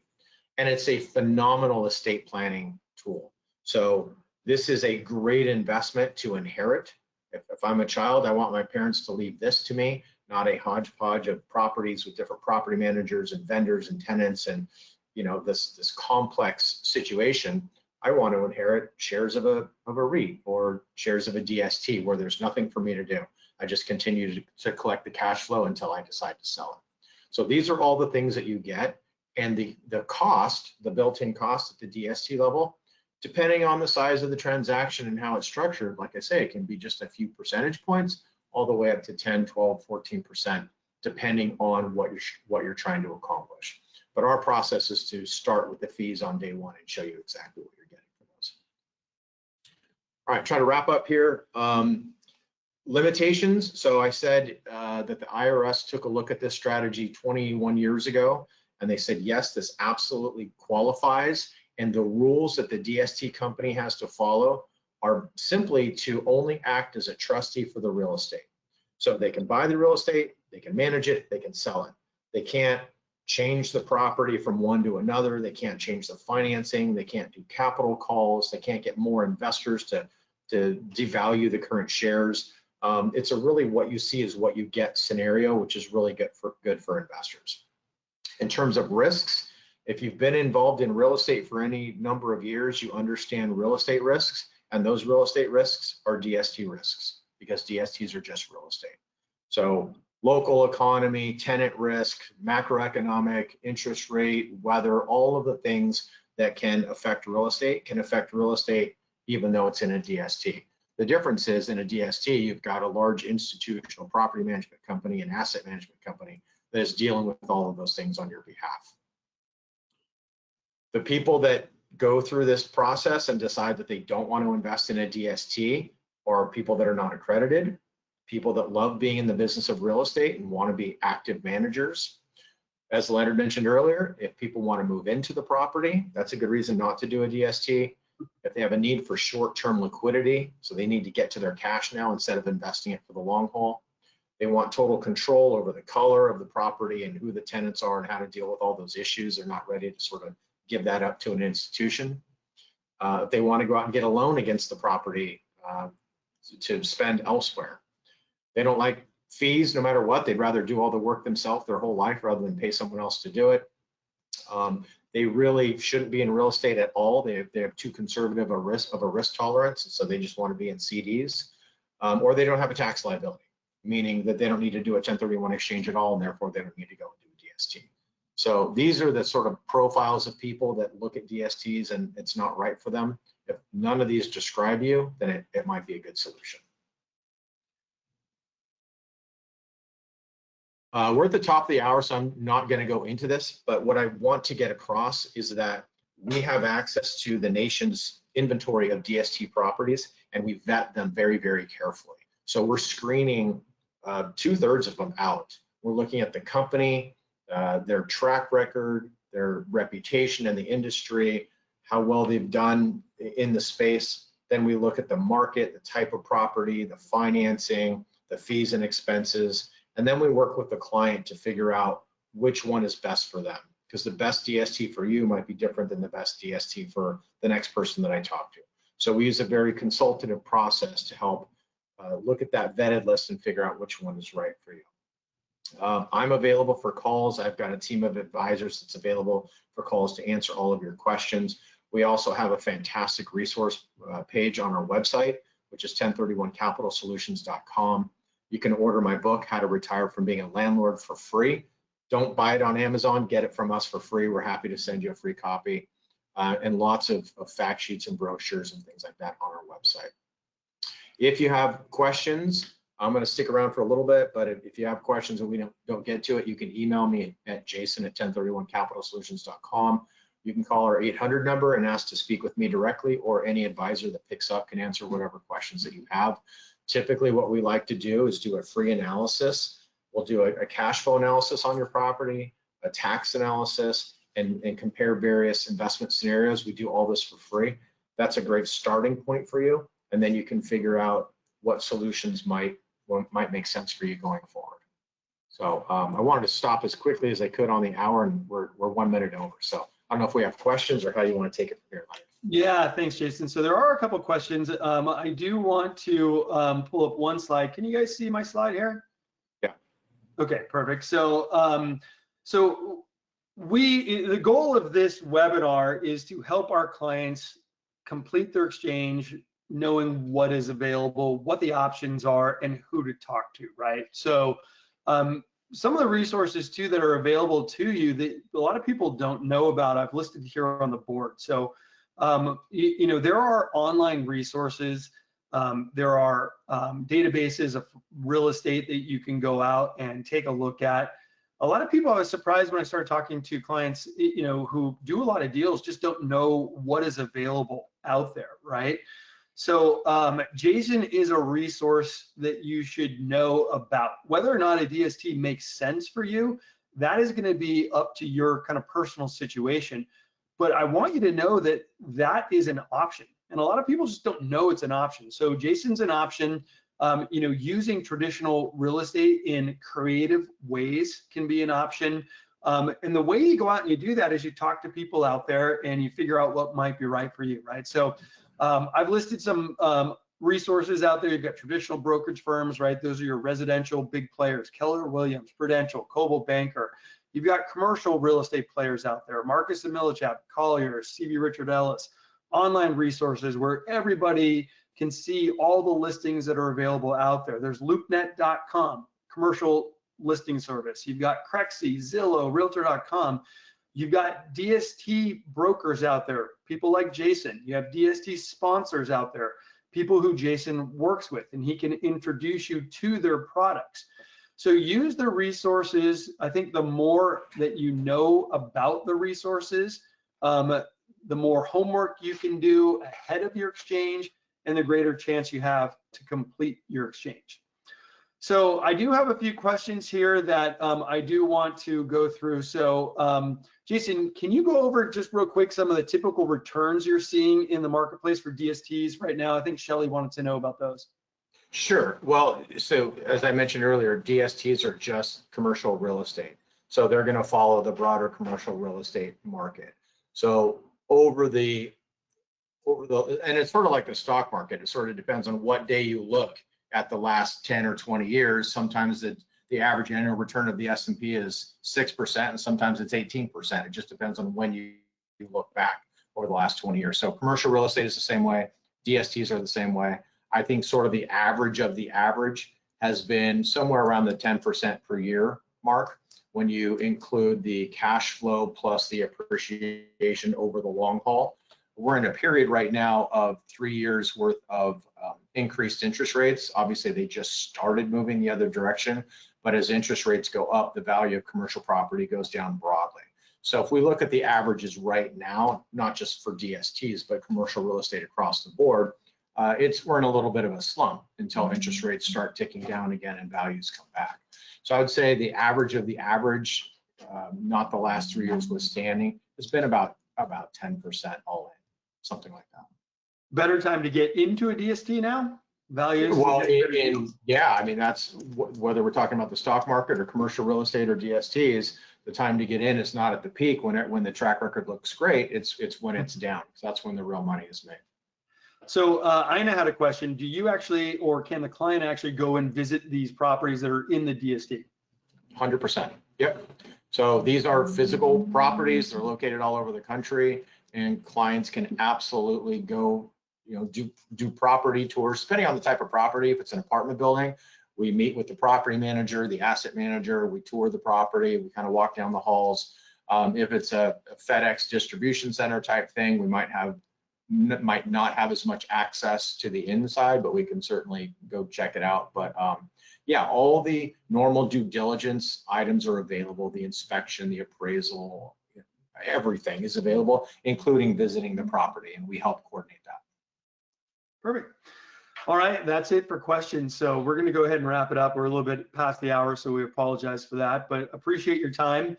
And it's a phenomenal estate planning tool. So this is a great investment to inherit. If I'm a child, I want my parents to leave this to me, not a hodgepodge of properties with different property managers and vendors and tenants and, you know, this complex situation. I want to inherit shares of a REIT or shares of a DST where there's nothing for me to do. I just continue to collect the cash flow until I decide to sell it. So these are all the things that you get. And the cost, the built-in cost at the DST level, depending on the size of the transaction and how it's structured, like I say, it can be just a few percentage points all the way up to 10, 12, 14%, depending on what you're trying to accomplish. But our process is to start with the fees on day one and show you exactly what you're getting for those. All right, try to wrap up here. Limitations. So I said that the IRS took a look at this strategy 21 years ago, and they said, yes, this absolutely qualifies. And the rules that the DST company has to follow are simply to only act as a trustee for the real estate. So they can buy the real estate, they can manage it, they can sell it. They can't change the property from one to another. They can't change the financing. They can't do capital calls. They can't get more investors to devalue the current shares. It's a really what you see is what you get scenario, which is really good for investors. In terms of risks, if you've been involved in real estate for any number of years, you understand real estate risks, and those real estate risks are DST risks because DSTs are just real estate. So local economy, tenant risk, macroeconomic, interest rate, weather, all of the things that can affect real estate even though it's in a DST. The difference is in a DST, you've got a large institutional property management company and asset management company that is dealing with all of those things on your behalf. The people that go through this process and decide that they don't want to invest in a DST are people that are not accredited, people that love being in the business of real estate and want to be active managers. As Leonard mentioned earlier, if people want to move into the property, that's a good reason not to do a DST. If they have a need for short-term liquidity, so they need to get to their cash now instead of investing it for the long haul. They want total control over the color of the property and who the tenants are and how to deal with all those issues. They're not ready to sort of give that up to an institution. If they want to go out and get a loan against the property to spend elsewhere. They don't like fees no matter what. They'd rather do all the work themselves their whole life rather than pay someone else to do it. They really shouldn't be in real estate at all. They have too conservative a risk tolerance, and so they just want to be in CDs. Or they don't have a tax liability, meaning that they don't need to do a 1031 exchange at all, and therefore they don't need to go and do a DST. So these are the sort of profiles of people that look at DSTs and it's not right for them. If none of these describe you, then it might be a good solution. We're at the top of the hour, so I'm not going to go into this, but what I want to get across is that we have access to the nation's inventory of DST properties, and we vet them very, very carefully. So we're screening 2/3 of them out. We're looking at the company, their track record, their reputation in the industry, how well they've done in the space. Then we look at the market, the type of property, the financing, the fees and expenses. And then we work with the client to figure out which one is best for them, because the best DST for you might be different than the best DST for the next person that I talk to. So we use a very consultative process to help look at that vetted list and figure out which one is right for you. I'm available for calls. I've got a team of advisors that's available for calls to answer all of your questions. We also have a fantastic resource page on our website, which is 1031capitalsolutions.com. You can order my book, How to Retire from Being a Landlord, for free. Don't buy it on Amazon, get it from us for free. We're happy to send you a free copy and lots of fact sheets and brochures and things like that on our website. If you have questions, I'm going to stick around for a little bit, but if you have questions and we don't get to it, you can email me at jason@1031capitalsolutions.com. You can call our 800 number and ask to speak with me directly, or any advisor that picks up can answer whatever questions that you have. Typically, what we like to do is do a free analysis. We'll do a cash flow analysis on your property, a tax analysis, and compare various investment scenarios. We do all this for free. That's a great starting point for you. And then you can figure out what solutions might make sense for you going forward. So I wanted to stop as quickly as I could on the hour, and we're 1 minute over. So I don't know if we have questions or how you want to take it from here, Mike. Yeah, thanks, Jason. So there are a couple questions. I do want to pull up one slide. Can you guys see my slide here? Yeah. Okay, perfect. So the goal of this webinar is to help our clients complete their exchange, knowing what is available, what the options are, and who to talk to, right? So some of the resources too that are available to you that a lot of people don't know about, I've listed here on the board. So there are online resources, there are databases of real estate that you can go out and take a look at. A lot of people, I was surprised when I started talking to clients, who do a lot of deals, just don't know what is available out there, right? So Jason is a resource that you should know about. Whether or not a DST makes sense for you, that is going to be up to your kind of personal situation. But I want you to know that that is an option. And a lot of people just don't know it's an option. So Jason's an option. Using traditional real estate in creative ways can be an option. And the way you go out and you do that is you talk to people out there and you figure out what might be right for you, right? So I've listed some resources out there. You've got traditional brokerage firms, right? Those are your residential big players: Keller Williams, Prudential, Coldwell Banker. You've got commercial real estate players out there: Marcus & Millichap, Colliers, C.B. Richard Ellis. Online resources where everybody can see all the listings that are available out there. There's LoopNet.com, commercial listing service. You've got Crexi, Zillow, Realtor.com. You've got DST brokers out there, people like Jason. You have DST sponsors out there, people who Jason works with, and he can introduce you to their products. So use the resources. I think the more that you know about the resources, the more homework you can do ahead of your exchange, and the greater chance you have to complete your exchange. So I do have a few questions here that I do want to go through. So Jason, can you go over just real quick some of the typical returns you're seeing in the marketplace for DSTs right now? I think Shelly wanted to know about those. Sure. Well, so as I mentioned earlier, DSTs are just commercial real estate. So they're going to follow the broader commercial real estate market. So and it's sort of like the stock market. It sort of depends on what day you look at the last 10 or 20 years. Sometimes the average annual return of the S&P is 6%, and sometimes it's 18%. It just depends on when you look back over the last 20 years. So commercial real estate is the same way. DSTs are the same way. I think sort of the average of the average has been somewhere around the 10% per year mark when you include the cash flow plus the appreciation over the long haul. We're in a period right now of 3 years worth of increased interest rates. Obviously, they just started moving the other direction, but as interest rates go up, the value of commercial property goes down broadly. So if we look at the averages right now, not just for DSTs, but commercial real estate across the board, we're in a little bit of a slump until interest rates start ticking down again and values come back. So I would say the average of the average, not the last 3 years withstanding, has been about 10% all in, something like that. Better time to get into a DST now? Values? Well, yeah, I mean, that's whether we're talking about the stock market or commercial real estate or DSTs, the time to get in is not at the peak when the track record looks great. It's when it's down. So that's when the real money is made. So Ina had a question. Do you actually, or can the client actually go and visit these properties that are in the DST? 100%. Yep. So these are physical properties. They're located all over the country, and clients can absolutely go, do property tours, depending on the type of property. If it's an apartment building, we meet with the property manager, the asset manager, we tour the property, we kind of walk down the halls. If it's a FedEx distribution center type thing, we might not have as much access to the inside, but we can certainly go check it out. But yeah, all the normal due diligence items are available. The inspection, the appraisal, everything is available, including visiting the property, and we help coordinate that. Perfect. All right, that's it for questions. So we're going to go ahead and wrap it up. We're a little bit past the hour, so we apologize for that, but appreciate your time.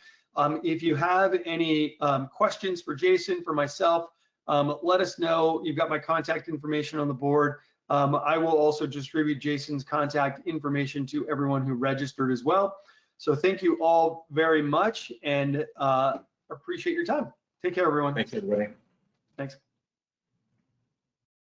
If you have any questions for Jason, for myself, let us know. You've got my contact information on the board. I will also distribute Jason's contact information to everyone who registered as well. So thank you all very much, and appreciate your time. Take care, everyone. Thanks, everybody. Thanks.